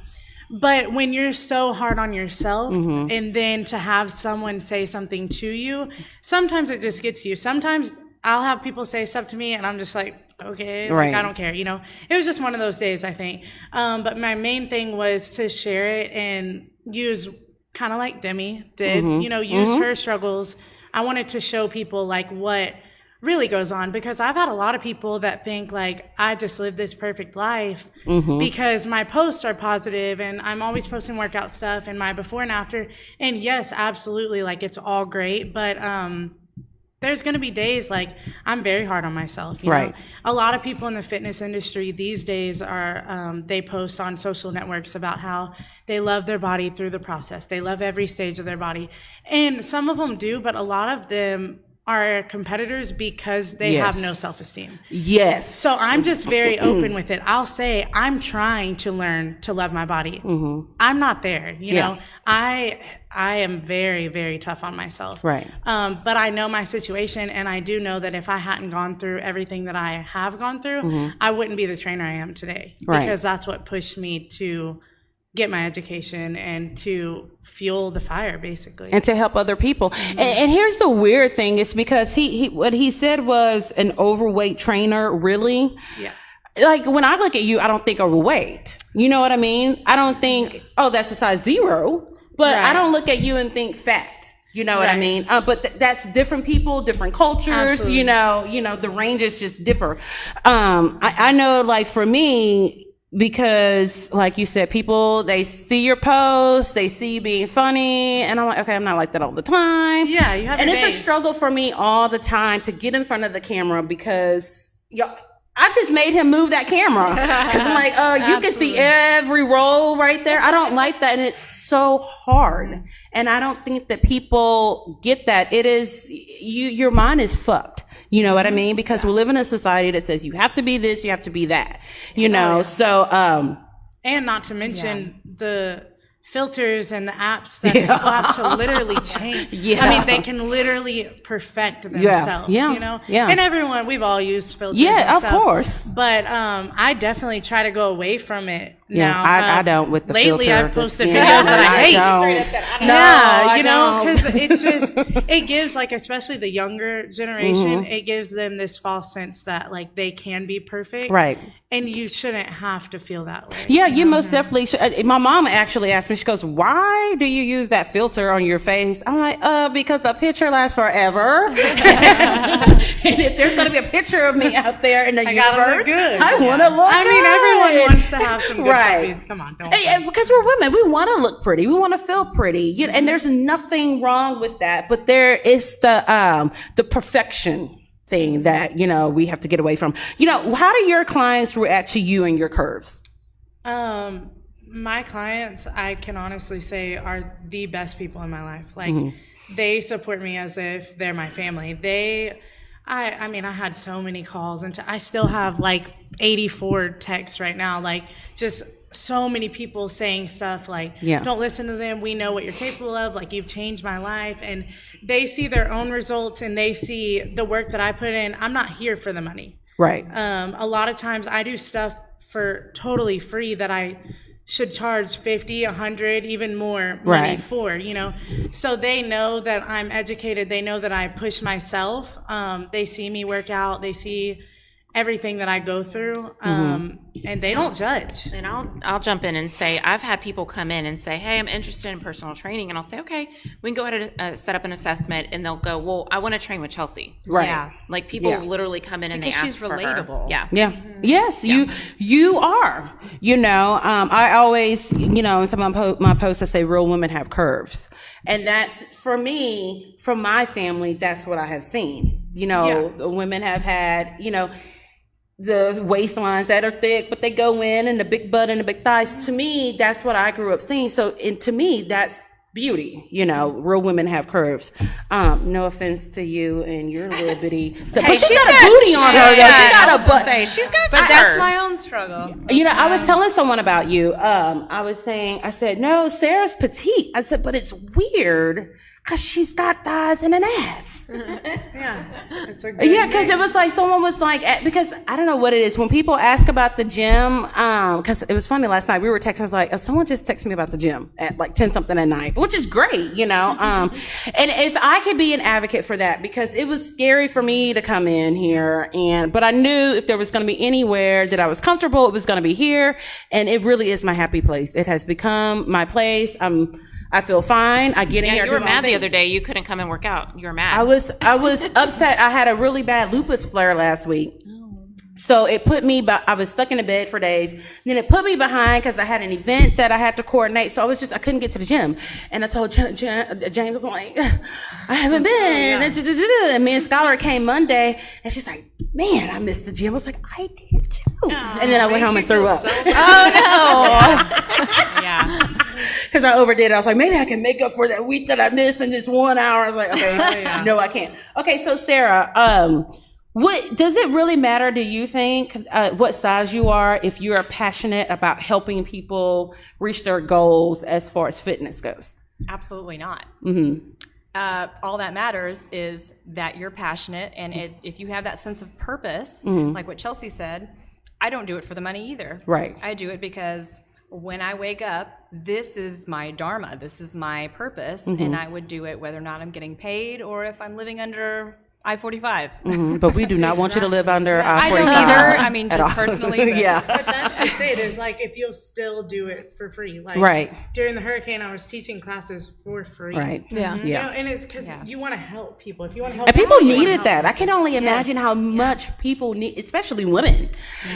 But when you're so hard on yourself, and then to have someone say something to you, sometimes it just gets you. Sometimes I'll have people say stuff to me, and I'm just like, okay, like, I don't care, you know. It was just one of those days, I think. But my main thing was to share it and use, kind of like Demi did, you know, use her struggles. I wanted to show people like what really goes on, because I've had a lot of people that think like I just live this perfect life because my posts are positive and I'm always posting workout stuff and my before and after. And yes, absolutely, like it's all great, but there's going to be days like I'm very hard on myself. You know? A lot of people in the fitness industry these days are, they post on social networks about how they love their body through the process. They love every stage of their body. And some of them do, but a lot of them are competitors because they have no self-esteem. Yes. So I'm just very open with it. I'll say I'm trying to learn to love my body. I'm not there, you know. I am very, very tough on myself. Right. But I know my situation, and I do know that if I hadn't gone through everything that I have gone through, I wouldn't be the trainer I am today. Because that's what pushed me to get my education and to fuel the fire, basically. And to help other people. And here's the weird thing, it's because he what he said was an overweight trainer, really? Yeah. Like, when I look at you, I don't think overweight. You know what I mean? I don't think, oh, that's a size 0. But I don't look at you and think fat. You know what I mean? But that's different people, different cultures. Absolutely. You know, the ranges just differ. I know, like, for me, because like you said, people, they see your posts, they see you being funny, and I'm like, okay, I'm not like that all the time. Yeah, you have. And it's a struggle for me all the time to get in front of the camera, because I just made him move that camera, because I'm like, you can see every roll right there. I don't like that, and it's so hard. And I don't think that people get that. It is, your mind is fucked. You know what I mean? Because we live in a society that says you have to be this, you have to be that, you know? So, and not to mention the filters and the apps that people have to literally change. I mean, they can literally perfect themselves, you know? And everyone, we've all used filters. Yeah, of course. But I definitely try to go away from it. Now, I don't with the lately filter. I've posted videos that I hate. No, you know, because it's just, it gives, like, especially the younger generation, it gives them this false sense that, like, they can be perfect. Right. And you shouldn't have to feel that way. Yeah, you most definitely should. My mom actually asked me, she goes, why do you use that filter on your face? I'm like, because a picture lasts forever. And if there's going to be a picture of me out there in the universe, I want to look good. I mean, everyone wants to have some good puppies. Come on, don't. Because we're women. We want to look pretty. We want to feel pretty. And there's nothing wrong with that. But there is the perfection thing that, you know, we have to get away from. You know, how do your clients react to you and your curves? My clients, I can honestly say, are the best people in my life. Like, they support me as if they're my family. I mean, I had so many calls, and I still have like 84 texts right now, like just so many people saying stuff like, don't listen to them. We know what you're capable of. Like, you've changed my life. And they see their own results, and they see the work that I put in. I'm not here for the money. Right. A lot of times I do stuff for totally free that I should charge 50, 100, even more money for, you know. So they know that I'm educated. They know that I push myself. They see me work out. They see everything that I go through, and they don't judge. And I'll jump in and say, I've had people come in and say, hey, I'm interested in personal training. And I'll say, okay, we can go ahead and set up an assessment. And they'll go, well, I want to train with Chelsea. Right. Yeah. Like, people literally come in and Because they ask she's for her. relatable. Yeah. Yeah. Yes, you are. You know, I always, you know, in some of my posts, I say real women have curves. And that's, for me, from my family, that's what I have seen. You know, the women have had, you know, the waistlines that are thick, but they go in, and the big butt and the big thighs. To me, that's what I grew up seeing. So, to me, that's beauty. You know, real women have curves. No offense to you and your little bitty. So, but she's got a booty on her, though. She got a butt. She's got But that's my own struggle. You know, I was telling someone about you. I said, no, Sarah's petite. I said, but it's weird because she's got thighs and an ass. It's a good Because it was like, someone was like, because I don't know what it is. When people ask about the gym, because it was funny last night, we were texting, I was like, someone just texted me about the gym at like 10 something at night, which is great, you know. And if I could be an advocate for that, because it was scary for me to come in here, but I knew if there was going to be anywhere that I was comfortable, it was going to be here. And it really is my happy place. It has become my place. I feel fine. I get in here. You were mad the other day. You couldn't come and work out. You were mad. I was upset. I had a really bad lupus flare last week. So it put me, I was stuck in the bed for days. Then it put me behind because I had an event that I had to coordinate. So I couldn't get to the gym. And I told James, I was like, I haven't been. And me and Scholar came Monday, and she's like, man, I missed the gym. I was like, I did too. And then I went home and threw up. Yeah. Because I overdid it. I was like, maybe I can make up for that week that I missed in this 1 hour. I was like, okay, no, I can't. Okay, so Sarah, what does it really matter, do you think, what size you are, if you are passionate about helping people reach their goals as far as fitness goes? Absolutely not. All that matters is that you're passionate, and if you have that sense of purpose, like what Chelsea said, I don't do it for the money either. Right. I do it because when I wake up, this is my dharma, this is my purpose, and I would do it whether or not I'm getting paid or if I'm living under I-45. But we do not want you to live under I-45. I don't either. I mean, just personally. But But that's just it. Is like, if you'll still do it for free. Like, during the hurricane, I was teaching classes for free. Right. Yeah. You know, and it's because you want to help people. If you want to help And people you wanna needed help that. them. I can only imagine how much people need, especially women,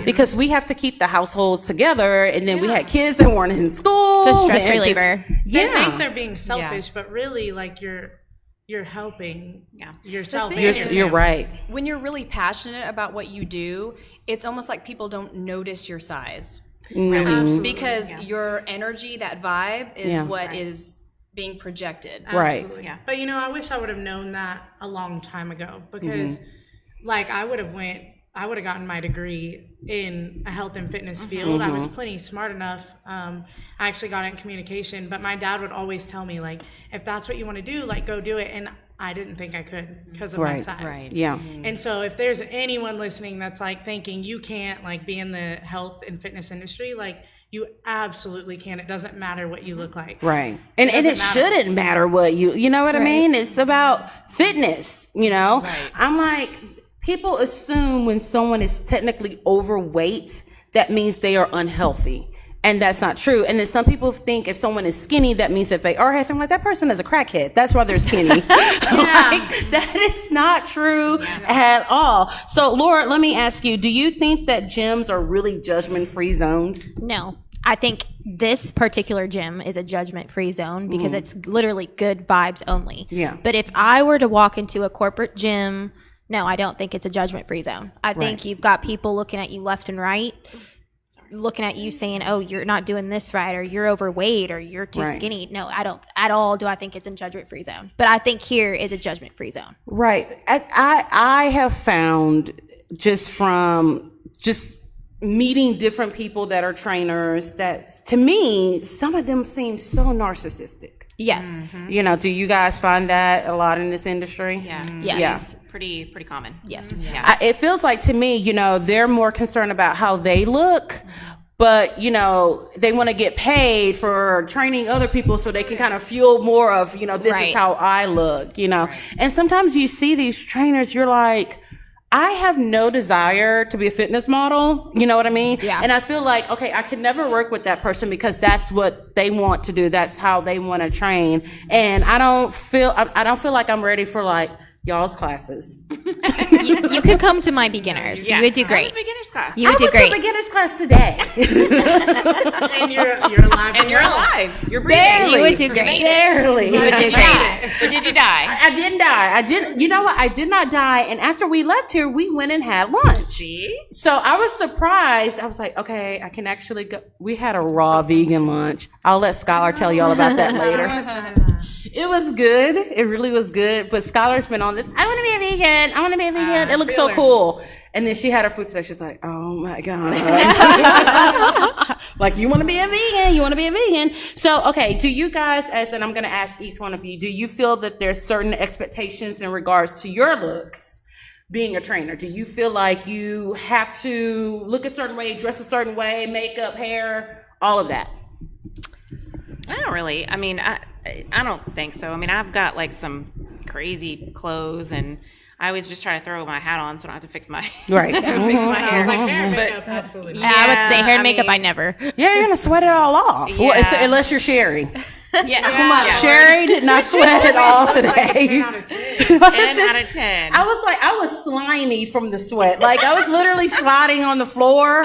because we have to keep the households together, and then we had kids that weren't in school. Just stress and reliever. They think they're being selfish, but really, like, you're helping yourself. The thing And You're right. when you're really passionate about what you do, it's almost like people don't notice your size. Absolutely. Because your energy, that vibe, is what is being projected. Right. Absolutely. Yeah. But, you know, I wish I would have known that a long time ago, because like, I would have gotten my degree in a health and fitness field. I was plenty smart enough. I actually got it in communication, but my dad would always tell me, like, if that's what you want to do, like, go do it. And I didn't think I could because of my size. Right. Yeah. And so if there's anyone listening that's like thinking you can't, like, be in the health and fitness industry, like, you absolutely can. It doesn't matter what you look like. Right. And it shouldn't matter what you know what I mean? It's about fitness, you know? Right. I'm like, people assume when someone is technically overweight, that means they are unhealthy. And that's not true. And then some people think if someone is skinny, that means if they are healthy. I'm like, that person is a crackhead. That's why they're skinny. Like, that is not true at all. So, Laura, let me ask you, do you think that gyms are really judgment-free zones? No. I think this particular gym is a judgment-free zone because it's literally good vibes only. Yeah. But if I were to walk into a corporate gym, no, I don't think it's a judgment-free zone. I think you've got people looking at you left and right. looking at you saying, oh, you're not doing this right, or you're overweight, or you're too skinny. No, I don't at all do I think it's a judgment-free zone. But I think here is a judgment-free zone. Right. I have found just from meeting different people that are trainers that, to me, some of them seem so narcissistic. Yes. Do you guys find that a lot in this industry? Yeah. Yes. Yeah. Pretty common. Yes. Yeah. It feels like to me, they're more concerned about how they look, but, they want to get paid for training other people so they can kind of fuel more of, this is how I look, And sometimes you see these trainers, you're like, I have no desire to be a fitness model. You know what I mean? Yeah. And I feel like, okay, I could never work with that person because that's what they want to do. That's how they want to train. And I don't feel like I'm ready for like y'all's classes. You could come to my beginners. Yeah. You would do great. Beginner's class. You would do I great. went to beginner's class today. And you're alive. And you're alive. You're breathing. Barely. You would do great. Barely. You would do great. But did you die? I didn't die. I didn't. You know what? I did not die. And after we left here, we went and had lunch. See? So I was surprised. I was like, okay, I can actually go. We had a raw vegan lunch. I'll let Skylar tell you all about that later. It was good. It really was good. But Skylar's been on this. I want to be a vegan. I want to be a vegan. It looks so cool. And then she had her food today. She's like, oh my God. Like, you want to be a vegan. You want to be a vegan. So, okay. Do you guys, and I'm going to ask each one of you, do you feel that there's certain expectations in regards to your looks being a trainer? Do you feel like you have to look a certain way, dress a certain way, makeup, hair, all of that? I don't really. I mean, I don't think so. I mean, I've got like some crazy clothes, and I always just try to throw my hat on so I don't have to fix my Right. fix my hair. Hair and makeup, absolutely. I would say hair and makeup, I never. Yeah, you're going to sweat it all off. Yeah. Well, unless you're Sherry. Yeah. Sherry did not sweat at all today. 10 out of 10. I was slimy from the sweat. Like, I was literally sliding on the floor.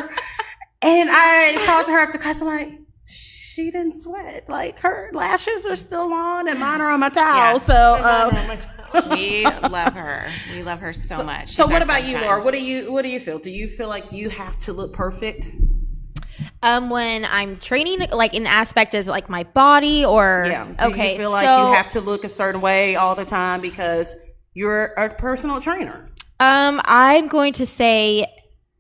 And I talked to her after class. I'm like, she didn't sweat. Like, her lashes are still on and mine are on my towel. Yeah. So, we love her. We love her so much. So She's what our about you, sunshine. Laura? What do you feel? Do you feel like you have to look perfect? When I'm training, like in aspect as like my body, or Do you feel like you have to look a certain way all the time because you're a personal trainer? I'm going to say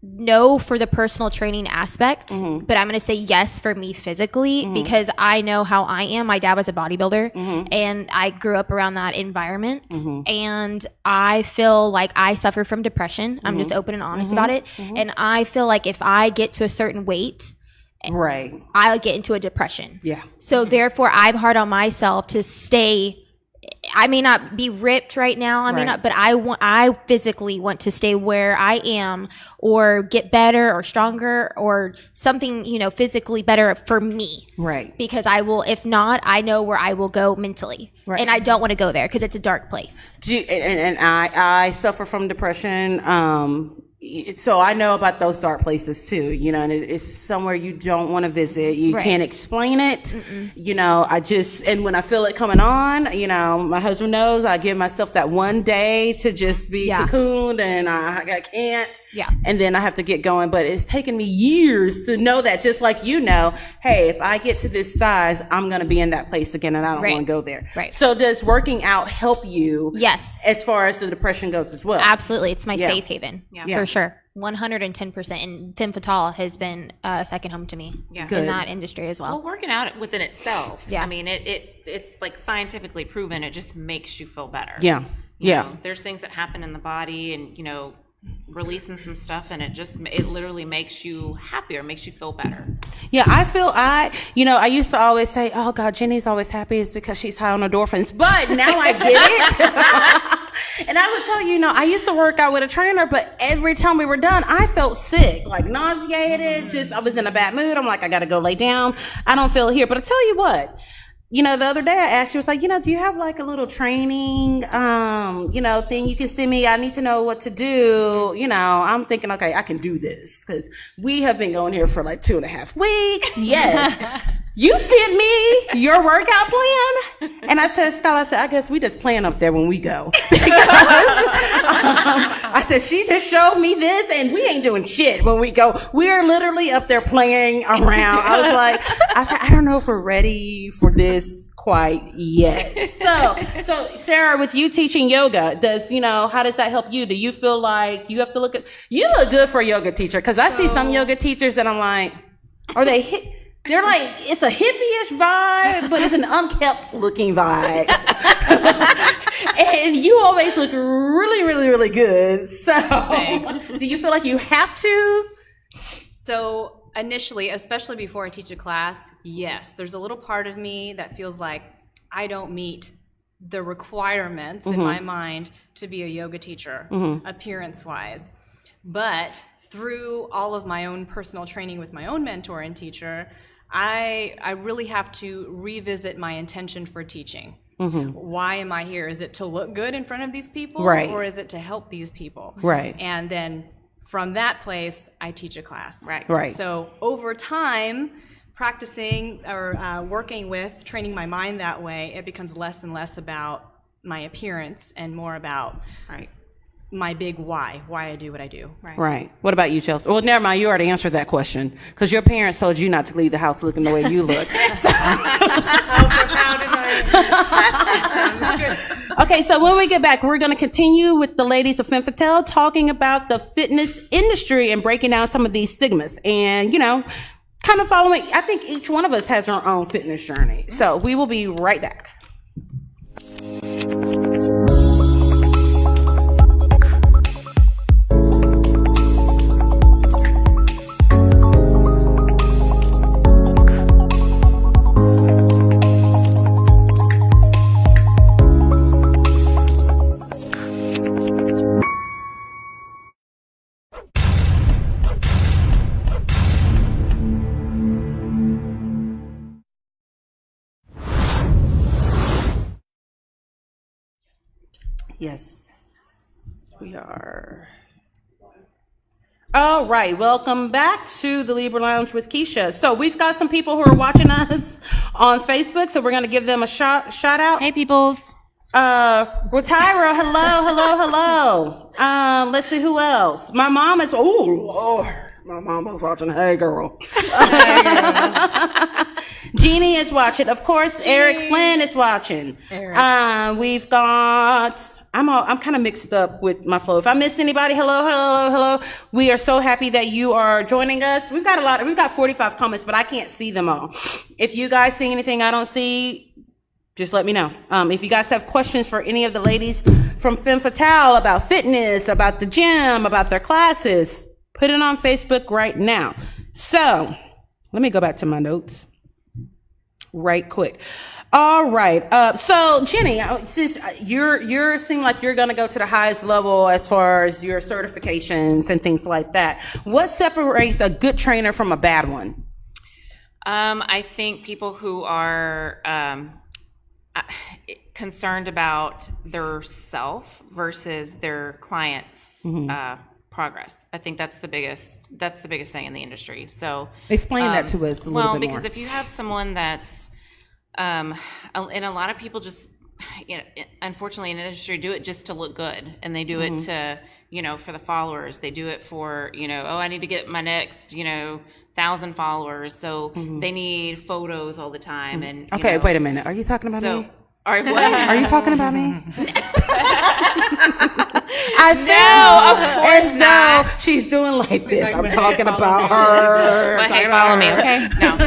no for the personal training aspect, but I'm going to say yes for me physically because I know how I am. My dad was a bodybuilder and I grew up around that environment, and I feel like I suffer from depression. I'm just open and honest about it. And I feel like if I get to a certain weight, Right. I'll get into a depression. Yeah. So therefore I'm hard on myself to stay. I may not be ripped right now. I may not, but I physically want to stay where I am, or get better or stronger or something, physically better for me. Right. Because I will, if not, I know where I will go mentally. Right. And I don't want to go there because it's a dark place. And I suffer from depression. So I know about those dark places too, and it's somewhere you don't want to visit. You can't explain it. And when I feel it coming on, my husband knows I give myself that one day to just be cocooned, and I can't. Yeah. And then I have to get going. But it's taken me years to know that, just like hey, if I get to this size, I'm going to be in that place again, and I don't want to go there. Right. So does working out help you? Yes. As far as the depression goes as well? Absolutely. It's my safe haven. Yeah. For sure. 110%. And Femme Fitale has been a second home to me in that industry as well. Well, working out within itself. Yeah. I mean, it's like scientifically proven. It just makes you feel better. Yeah. You know, there's things that happen in the body, and releasing some stuff, and it literally makes you happier, makes you feel better. Yeah, I used to always say, oh God, Jenny's always happy is because she's high on endorphins, but now I get it. And I would tell you, I used to work out with a trainer, but every time we were done, I felt sick, like nauseated, I was in a bad mood. I'm like, I gotta go lay down. I don't feel it here. But I tell you what, the other day I asked you, it's like, do you have like a little training, thing you can send me? I need to know what to do. I'm thinking, okay, I can do this because we have been going here for like 2.5 weeks. Yes. you sent me your workout plan? And I said, Stella, I guess we just plan up there when we go. Because I said, she just showed me this and we ain't doing shit when we go. We're literally up there playing around. I said, I don't know if we're ready for this quite yet. So Sarah, with you teaching yoga, how does that help you? Do you feel like you have to you look good for a yoga teacher? Because I see some yoga teachers that I'm like, they're like, it's a hippie-ish vibe, but it's an unkept looking vibe. And you always look really, really, really good. So do you feel like you have to? So initially, especially before I teach a class, yes, there's a little part of me that feels like I don't meet the requirements in my mind to be a yoga teacher, appearance-wise. But through all of my own personal training with my own mentor and teacher, I really have to revisit my intention for teaching. Why am I here? Is it to look good in front of these people? Right. Or is it to help these people? Right. And then from that place, I teach a class. Right. So over time, practicing or working with, training my mind that way, it becomes less and less about my appearance and more about my big why I do what I do. Right. What about you, Chelsea? Well, never mind. You already answered that question because your parents told you not to leave the house looking the way you look. Okay, so when we get back, we're going to continue with the ladies of Femme Fitale talking about the fitness industry and breaking down some of these stigmas and, kind of following. I think each one of us has our own fitness journey. So we will be right back. Yes, we are. All right, welcome back to the Libra Lounge with Keisha. So we've got some people who are watching us on Facebook, so we're going to give them a shout out. Hey, peoples. Rotira, hello. Let's see who else. My mom is, oh Lord, my mom is watching. Hey girl. Jeannie is watching. Of course, Eric Flynn is watching. We've got, I'm kind of mixed up with my flow. If I missed anybody, hello. We are so happy that you are joining us. We've got 45 comments, but I can't see them all. If you guys see anything I don't see, just let me know. If you guys have questions for any of the ladies from Femme Fitale about fitness, about the gym, about their classes, put it on Facebook right now. So let me go back to my notes right quick. All right. So Jenny, since you seem like you're going to go to the highest level as far as your certifications and things like that, what separates a good trainer from a bad one? I think people who are concerned about their self versus their clients' progress. I think that's the biggest thing in the industry. So explain that to us a little bit more. Well, because if you have someone that's and a lot of people just, unfortunately in the industry do it just to look good, and they do it to, for the followers. They do it for, I need to get my next, 1,000 followers. So they need photos all the time. And okay, wait a minute. Are you talking about me? All right, what? Are you talking about me? I feel as though she's doing like this. I'm talking about her. But hey, follow me, okay? No.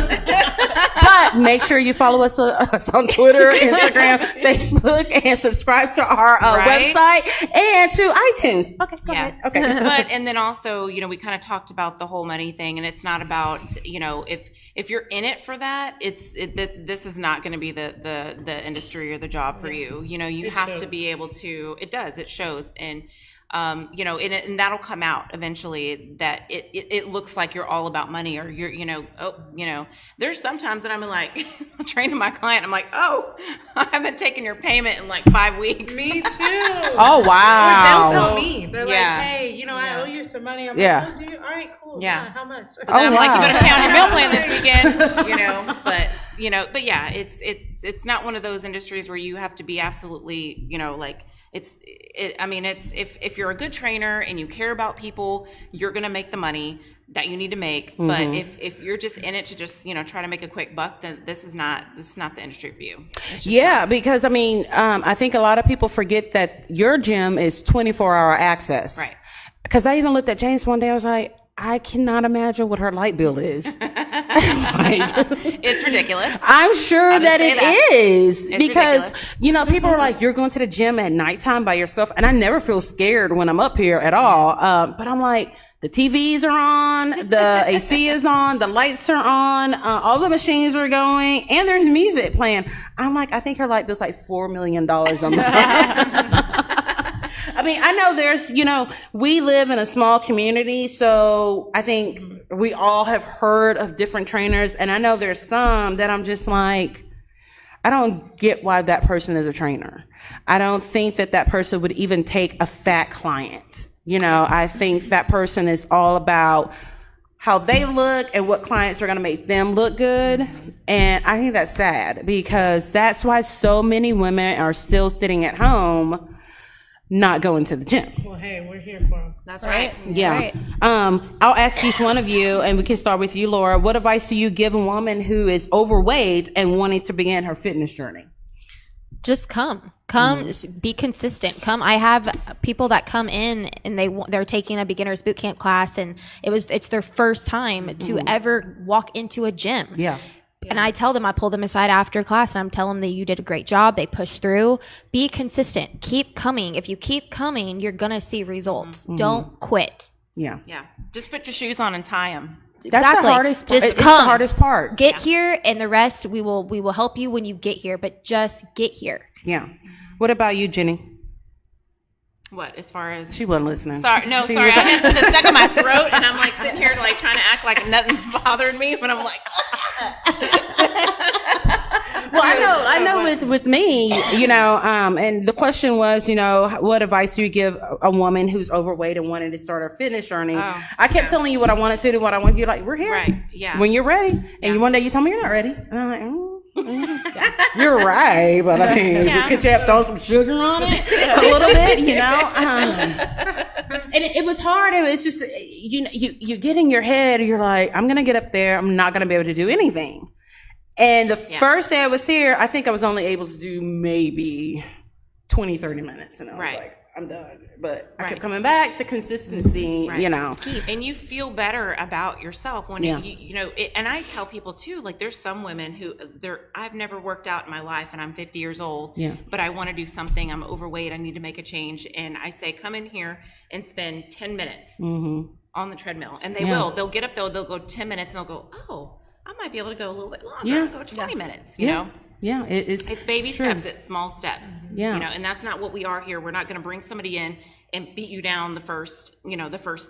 But make sure you follow us on Twitter, Instagram, Facebook, and subscribe to our website and to iTunes. Okay, go ahead. Okay. But, and then also, we kind of talked about the whole money thing, and it's not about, if you're in it for that, this is not going to be the industry or the job for you. You have to be able to, it shows. And, and that'll come out eventually, that it looks like you're all about money, or there's sometimes that I'm like, training my client, I'm like, oh, I haven't taken your payment in like 5 weeks. Me too. Oh, wow. They'll tell me. They're like, hey, I owe you some money. I'm like, oh, do you? All right, cool. Yeah. How much? But then I'm like, you better stay on your meal plan this weekend, but but yeah, it's not one of those industries where you have to be absolutely, like if you're a good trainer and you care about people, you're going to make the money that you need to make. But if you're just in it to just, try to make a quick buck, then this is not the industry for you. Because I think a lot of people forget that your gym is 24-hour access. Right. Because I even looked at James one day, I was like, I cannot imagine what her light bill is. It's ridiculous. I'm sure that it is. It's because, ridiculous. people are like, you're going to the gym at nighttime by yourself. And I never feel scared when I'm up here at all. But I'm like, the TVs are on, the AC is on, the lights are on, all the machines are going, and there's music playing. I'm like, I think her light bill's like $4 million a month. I know there's, we live in a small community, so I think we all have heard of different trainers, and I know there's some that I'm just like, I don't get why that person is a trainer. I don't think that person would even take a fat client. I think that person is all about how they look and what clients are going to make them look good. And I think that's sad, because that's why so many women are still sitting at home not going to the gym. Well, hey, we're here for them. That's right. Yeah. Right. I'll ask each one of you, and we can start with you, Laura. What advice do you give a woman who is overweight and wanting to begin her fitness journey? Just come, be consistent. I have people that come in and they're taking a beginner's boot camp class, and it's their first time to ever walk into a gym. Yeah. And I tell them, I pull them aside after class and I'm telling them that you did a great job. They push through. Be consistent. Keep coming. If you keep coming, you're going to see results. Don't quit. Yeah. Yeah. Just put your shoes on and tie them. That's the hardest part. It's the hardest part. Get here, and the rest we will help you when you get here, but just get here. Yeah. What about you, Jenny? What, as far as... She wasn't listening. Sorry. I had something stuck in my throat, and I'm like sitting here like trying to act like nothing's bothering me, but I'm like... Well, I know with me, and the question was, what advice do you give a woman who's overweight and wanting to start her fitness journey? I kept telling you what I wanted to do, what I want. You're like, we're here. Right. Yeah. When you're ready. And one day you told me you're not ready. And I'm like, you're right, but could you have thrown some sugar on it a little bit, and it was hard. It was just, you get in your head, you're like, I'm going to get up there. I'm not going to be able to do anything. And the first day I was here, I think I was only able to do maybe 20, 30 minutes. And I was like, I'm done. But I kept coming back. The consistency, And you feel better about yourself when and I tell people too, like there's some women who I've never worked out in my life and I'm 50 years old, but I want to do something. I'm overweight. I need to make a change. And I say, come in here and spend 10 minutes on the treadmill. And they will. They'll get up there, they'll go 10 minutes and they'll go, oh, I might be able to go a little bit longer. I'll go 20 minutes, you know? Yeah, it's baby steps, it's small steps. Yeah. And that's not what we are here. We're not going to bring somebody in and beat you down the first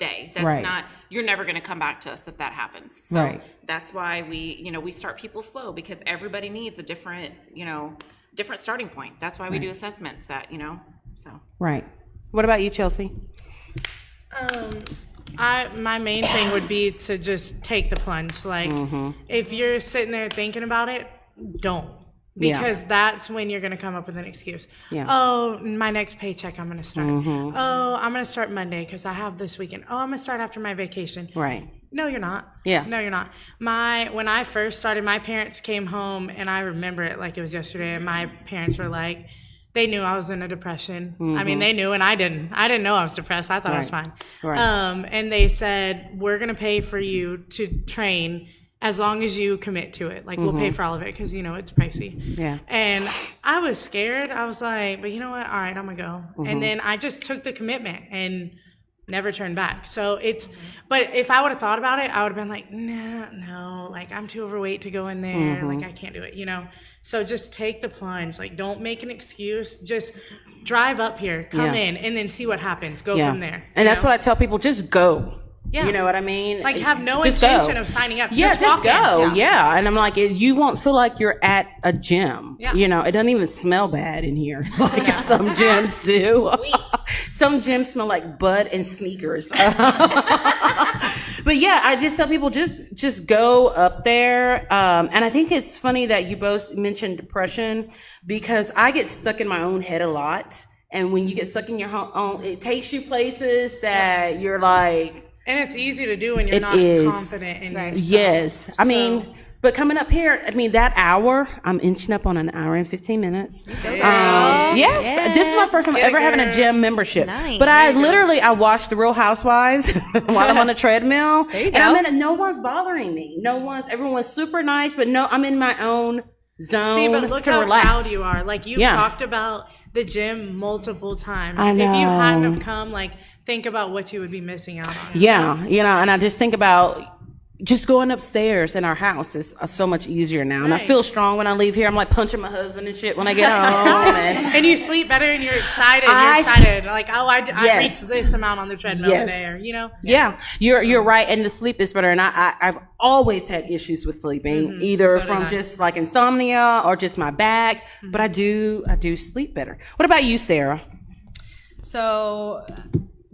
day. That's not, you're never going to come back to us if that happens. So that's why we start people slow, because everybody needs a different starting point. That's why we do assessments so. Right. What about you, Chelsea? My main thing would be to just take the plunge. Like, if you're sitting there thinking about it, don't. Because that's when you're going to come up with an excuse. Yeah. Oh, my next paycheck, I'm going to start. Oh, I'm going to start Monday because I have this weekend. Oh, I'm going to start after my vacation. Right. No, you're not. Yeah. No, you're not. When I first started, my parents came home, and I remember it like it was yesterday, and my parents were like, they knew I was in a depression. I mean, they knew, and I didn't. I didn't know I was depressed. I thought I was fine. Right. And they said, we're going to pay for you to train as long as you commit to it. Like, we'll pay for all of it because, it's pricey. Yeah. And I was scared. I was like, but you know what? All right, I'm going to go. And then I just took the commitment and never turned back. So but if I would have thought about it, I would have been like, no, like I'm too overweight to go in there. Like I can't do it, So just take the plunge. Like, don't make an excuse. Just drive up here, come in, and then see what happens. Go from there. And that's what I tell people, just go. Yeah. You know what I mean? Like, have no intention of signing up. Yeah, just go. Yeah. And I'm like, you won't feel like you're at a gym. Yeah. It doesn't even smell bad in here. Like some gyms do. Some gyms smell like bud and sneakers. But yeah, I just tell people just go up there. And I think it's funny that you both mentioned depression because I get stuck in my own head a lot. And when you get stuck in your own, it takes you places that you're like. And it's easy to do when you're not confident in yourself. Yes. I mean, but coming up here, I mean, that hour, I'm inching up on an hour and 15 minutes. Yes. This is my first time ever having a gym membership. Nice. But I watched The Real Housewives while I'm on the treadmill. And no one's bothering me. Everyone's super nice, but I'm in my own zone. See, but look how relax. proud you are. Like, you talked about the gym multiple times. I know. If you hadn't have come, like, think about what you would be missing out on. Yeah. And I just think about just going upstairs in our house is so much easier now. And I feel strong when I leave here. I'm like punching my husband and shit when I get home. And you sleep better and you're excited. Like, oh, I reached this amount on the treadmill today, or, Yeah, you're right. And the sleep is better. And I've always had issues with sleeping, either from just like insomnia or just my back. But I do sleep better. What about you, Sarah? So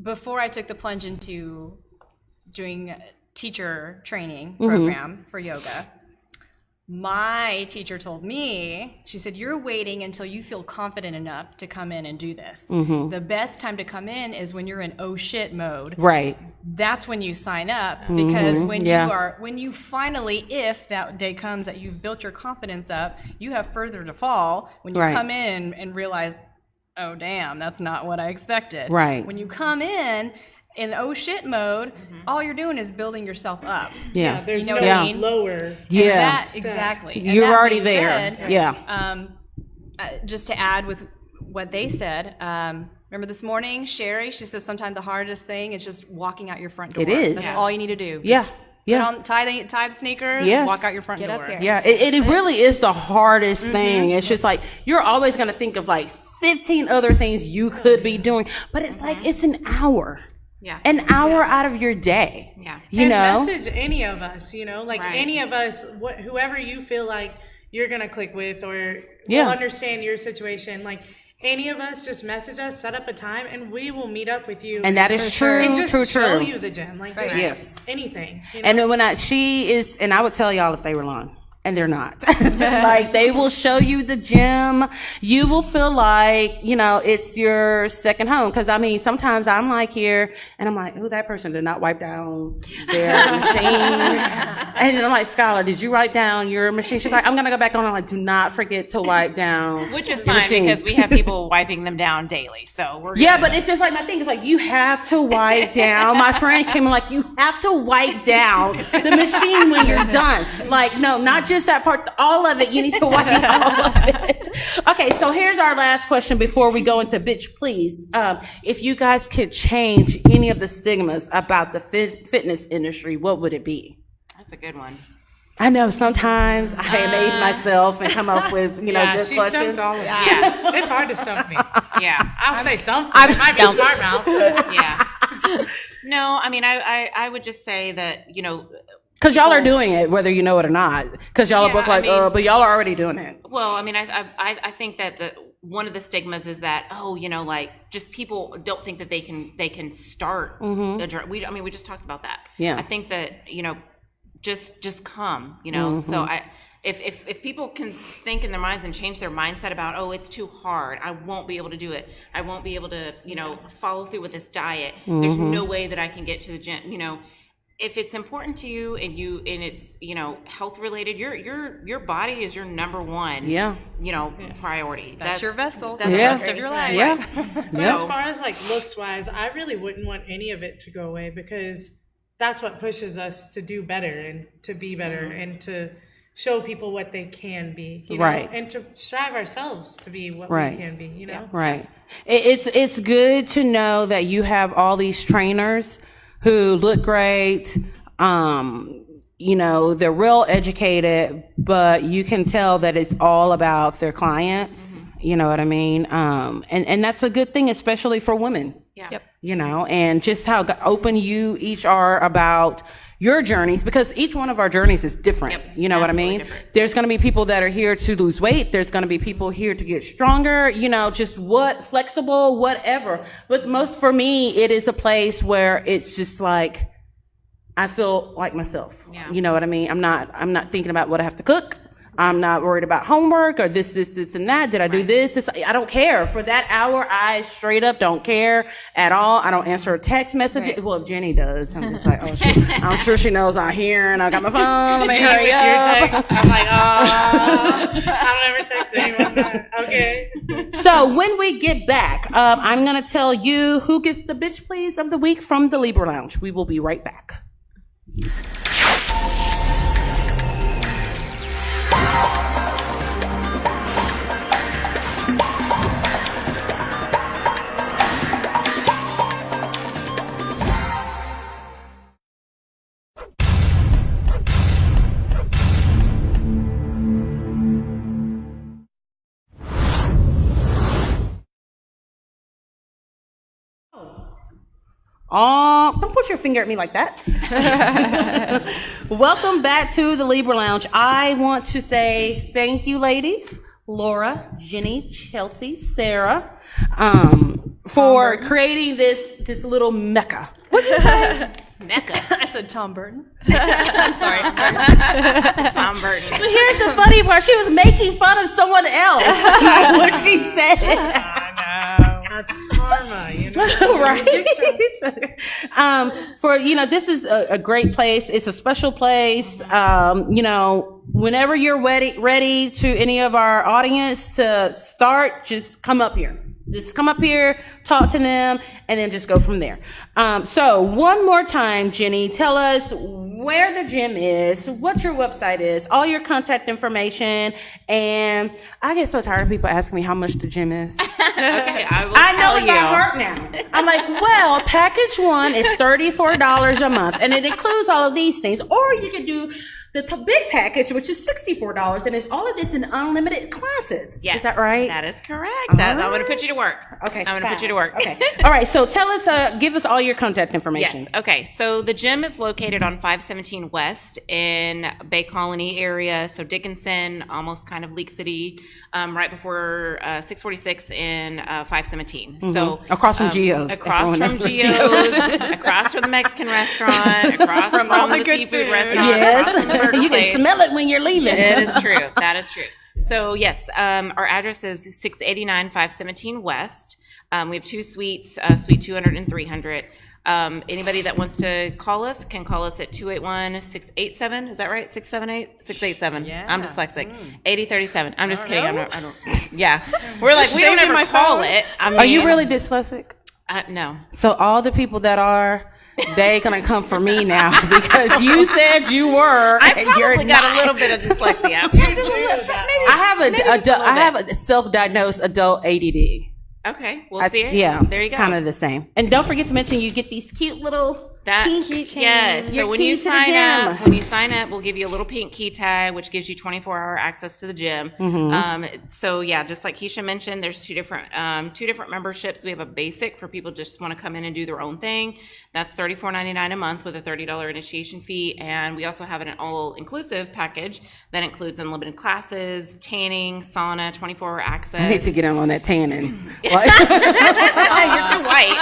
before I took the plunge into doing teacher training program for yoga, my teacher told me, she said, you're waiting until you feel confident enough to come in and do this. The best time to come in is when you're in oh shit mode. Right. That's when you sign up, because when you finally, if that day comes that you've built your confidence up, you have further to fall when you come in and realize, oh damn, that's not what I expected. Right. When you come in oh shit mode, all you're doing is building yourself up. Yeah. There's You know no what I mean? lower. Yeah. Exactly. And You're that already being there. said, just to add with what they said, remember this morning, Sherry, she says sometimes the hardest thing is just walking out your front door. It is. That's all you need to do. Yeah. Tie the sneakers, walk out your front door. up here. Yeah, it really is the hardest thing. It's just like, you're always going to think of like 15 other things you could be doing, but it's like, it's an hour. Yeah. An hour out of your day. Yeah. You know? Message any of us, any of us, whoever you feel like you're going to click with or will understand your situation. Like, any of us, just message us, set up a time, and we will meet up with you. And that is true, and just show true. you the gym. Like, just anything. And then and I would tell y'all if they were lying. And they're not. Like, they will show you the gym. You will feel like, it's your second home. Cause I mean, sometimes I'm like here and I'm like, oh, that person did not wipe down their machine. And then I'm like, Skylar, did you write down your machine? She's like, I'm going to go back on. I'm like, do not forget to wipe down. Which is fine because we have people wiping them down daily. So we're but it's just like, my thing is like, you have to wipe down. My friend came in like, you have to wipe down the machine when you're done. Like, no, not just that part, all of it. You need to wipe all of it. Okay, so here's our last question before we go into bitch please. If you guys could change any of the stigmas about the fitness industry, what would it be? That's a good one. I know sometimes I amaze myself and come up with good questions. It's hard to stump me. Yeah, I'll say something. I'm it might stumped. be smart mouth, but yeah. No, I mean, I would just say that because y'all are doing it, whether you know it or not. Because y'all are both like, but y'all are already doing it. Well, I mean, I think that one of the stigmas is that, just people don't think that they can start a journey. We just talked about that. Yeah. I think that, just come, So if people can think in their minds and change their mindset about, oh, it's too hard, I won't be able to do it, I won't be able to, follow through with this diet, there's no way that I can get to the gym, if it's important to you and it's health related, your body is your number one priority. That's your vessel. That's the rest of your life. Yeah. But as far as like looks wise, I really wouldn't want any of it to go away because that's what pushes us to do better and to be better and to show people what they can be, and to strive ourselves to be what we can be, Right. It's good to know that you have all these trainers who look great, they're real educated, but you can tell that it's all about their clients. You know what I mean? And that's a good thing, especially for women. Yeah. Yep. And just how open you each are about your journeys, because each one of our journeys is different. Yep. You know what I mean? Different. There's going to be people that are here to lose weight. There's going to be people here to get stronger, just flexible, whatever. But most for me, it is a place where it's just like, I feel like myself. Yeah. You know what I mean? I'm not thinking about what I have to cook. I'm not worried about homework or this, and that. Did I do this? I don't care. For that hour, I straight up don't care at all. I don't answer text messages. Right. Well, if Jenny does, I'm just like, oh, I'm sure she knows I'm here and I got my phone. Let me hurry up. I'm like, oh, I don't ever text anyone that. Okay. So when we get back, I'm going to tell you who gets the bitch please of the week from the Libra Lounge. We will be right back. Oh, don't put your finger at me like that. Welcome back to the Libra Lounge. I want to say thank you, ladies. Laura, Jenny, Chelsea, Sarah, for creating this little mecca. What'd you say? Mecca. I said Tom Burton. I'm sorry. Tom Burton. But here's the funny part. She was making fun of someone else. What she said. I know. That's karma, you know. Right. This is a great place. It's a special place. Whenever you're ready to any of our audience to start, just come up here. Just come up here, talk to them, and then just go from there. So one more time, Jenny, tell us where the gym is, what your website is, all your contact information, and I get so tired of people asking me how much the gym is. Okay, I know it by heart now. I'm like, well, package one is $34 a month, and it includes all of these things. Or you could do the big package, which is $64, and it's all of this in unlimited classes. Yes. Is that right? That is correct. I'm going to put you to work. Okay. I'm going to put you to work. Okay. All right. So tell us, give us all your contact information. Yes. Okay. So the gym is located on 517 West in Bay Colony area. So Dickinson, almost kind of Leak City, right before 646 in 517. Mm-hmm. So across from Gio's. Across from Gio's. Across from the Mexican restaurant. Across from the seafood restaurant. Yes. You can smell it when you're leaving. It is true. That is true. So yes, our address is 689 517 West. We have 2 suites, suite 200 and 300. Anybody that wants to call us can call us at 281-687. Is that right? 678-687. Yeah. I'm dyslexic. 8037. I'm just kidding. I don't. Yeah. We're like, we don't ever call it. I mean, are you really dyslexic? No. So all the people that are, they gonna come for me now because you said you were. I probably got a little bit of dyslexia. I have a self-diagnosed adult ADD. Okay, we'll see it. Yeah, there you go. Kind of the same. And don't forget to mention you get these cute little pink keychains. Yes. So when you sign up, we'll give you a little pink key tag, which gives you 24-hour access to the gym. Mm-hmm. So yeah, just like Keisha mentioned, there's two different memberships. We have a basic for people just want to come in and do their own thing. That's $34.99 a month with a $30 initiation fee, and we also have an all-inclusive package that includes unlimited classes, tanning, sauna, 24-hour access. I need to get on that tanning. You're too white.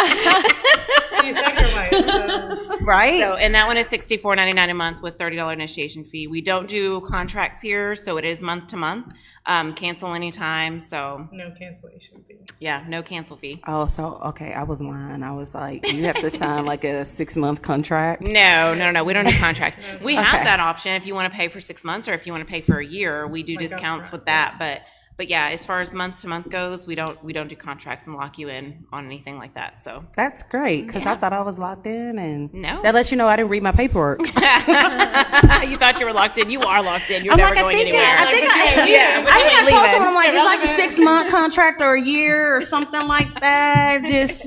You said you're white. Right? So, and that one is $64.99 a month with $30 initiation fee. We don't do contracts here, so it is month to month. Cancel anytime. So no cancellation fee. Yeah, no cancel fee. Oh, so okay, I was lying. I was like, you have to sign like a 6-month contract. No. We don't do contracts. We have that option if you want to pay for 6 months or if you want to pay for a year. We do discounts with that, But yeah, as far as month to month goes, we don't do contracts and lock you in on anything like that. So that's great because I thought I was locked in, and no, that lets you know I didn't read my paperwork. You thought you were locked in. You are locked in. You're never going anywhere. I think I told someone, I'm like, it's like a 6-month contract or a year or something like that.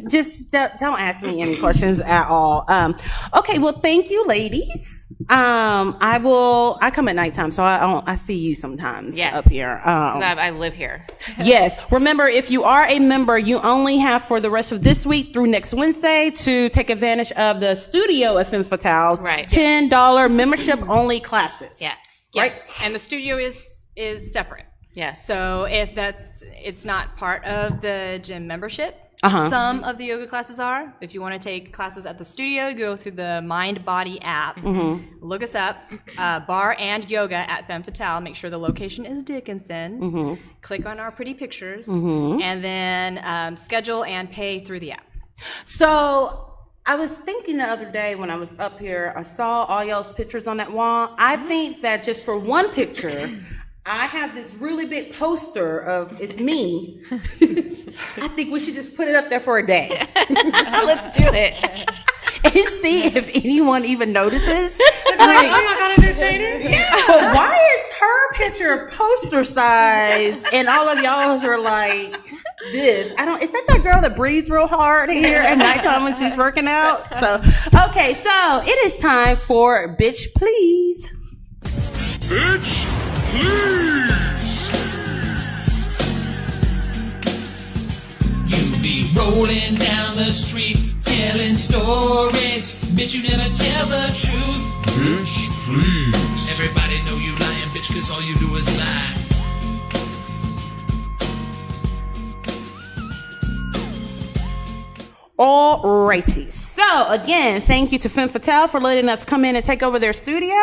Just don't ask me any questions at all. Okay, well, thank you, ladies. I come at nighttime, so I see you sometimes up here. I live here. Yes. Remember, if you are a member, you only have for the rest of this week through next Wednesday to take advantage of the studio at Femme Fitale's $10 membership only classes. Yes. Right. And the studio is separate. Yes. So if it's not part of the gym membership, Some of the yoga classes are. If you want to take classes at the studio, go through the Mind Body app. Look us up, bar and yoga at Femme Fitale. Make sure the location is Dickinson. Click on our pretty pictures, and then schedule and pay through the app. So I was thinking the other day when I was up here, I saw all y'all's pictures on that wall. I think that just for one picture, I have this really big poster of it's me. I think we should just put it up there for a day. Let's do it. And see if anyone even notices. Oh my God, entertainer. But why is her picture poster size and all of y'all's are like this? Is that girl that breathes real hard here at nighttime when she's working out? So, okay, so it is time for Bitch Please. Bitch, please. You be rolling down the street, telling stories. Bitch, you never tell the truth. Bitch, please. Everybody know you lying, bitch, cause all you do is lie. Alrighty. So again, thank you to Femme Fitale for letting us come in and take over their studio.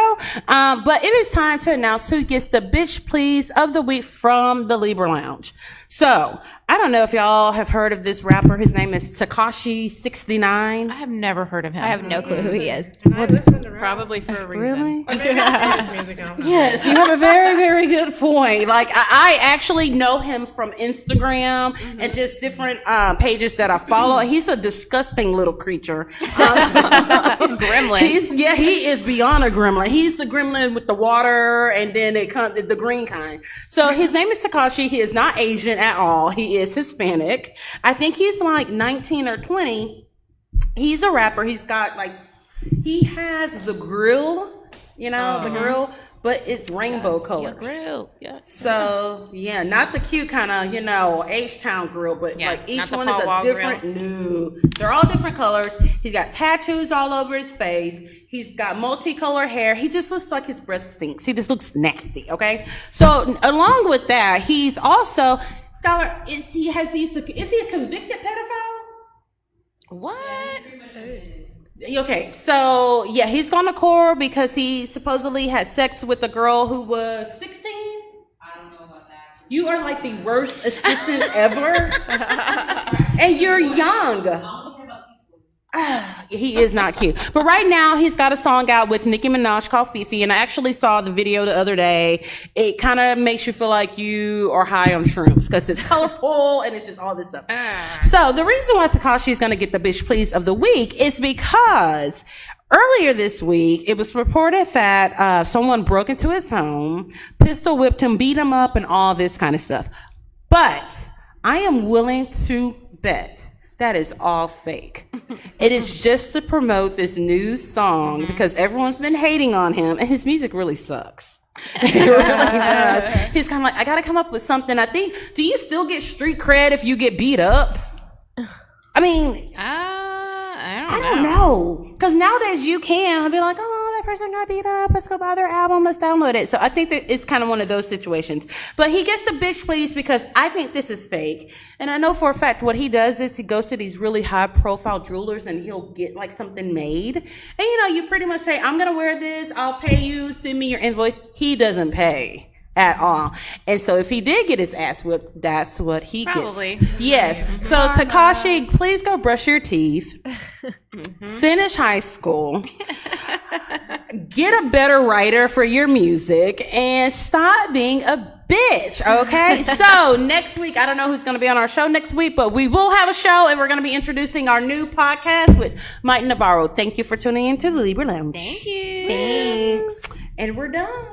But it is time to announce who gets the Bitch Please of the Week from the Libra Lounge. So I don't know if y'all have heard of this rapper. His name is Tekashi 69. I have never heard of him. I have no clue who he is. I listened to Probably for a reason. Really? Or maybe I heard his music. I don't know. Yes, you have a very, very good point. Like I actually know him from Instagram and just different pages that I follow. He's a disgusting little creature. Gremlin. He is beyond a gremlin. He's the gremlin with the water and then it comes the green kind. So his name is Tekashi. He is not Asian at all. He is Hispanic. I think he's like 19 or 20. He's a rapper. He has the grill, the grill, but it's rainbow colors. Grill, yeah. So, yeah, not the cute kind of, H-Town grill, but like each one is a different, they're all different colors. He's got tattoos all over his face. He's got multicolored hair. He just looks like his breath stinks. He just looks nasty, okay? So, along with that, he's also, Scholar, is he a convicted pedophile? What? Okay, so yeah, he's gone to court because he supposedly had sex with a girl who was 16. I don't know about that. You are like the worst assistant ever, and you're young. He is not cute. But right now, he's got a song out with Nicki Minaj called Fifi, and I actually saw the video the other day. It kind of makes you feel like you are high on shrooms because it's colorful and it's just all this stuff. So the reason why Tekashi is going to get the Bitch Please of the Week is because earlier this week, it was reported that someone broke into his home, pistol whipped him, beat him up, and all this kind of stuff. But I am willing to bet that is all fake. It is just to promote this new song because everyone's been hating on him and his music really sucks. It really does. He's kind of like, I got to come up with something. I think, do you still get street cred if you get beat up? I mean, I don't know. Because nowadays you can. I'll be like, oh, that person got beat up. Let's go buy their album. Let's download it. So I think that it's kind of one of those situations. But he gets the Bitch Please because I think this is fake. And I know for a fact what he does is he goes to these really high profile jewelers and he'll get like something made. And you pretty much say, I'm going to wear this. I'll pay you. Send me your invoice. He doesn't pay at all. And so if he did get his ass whipped, that's what he Probably. gets. Yes. So Tekashi, please go brush your teeth. Finish high school. Get a better writer for your music and stop being a bitch, okay? So next week, I don't know who's going to be on our show next week, but we will have a show and we're going to be introducing our new podcast with Mike Navarro. Thank you for tuning in to the Libra Lounge. Thank you. Thanks. And we're done.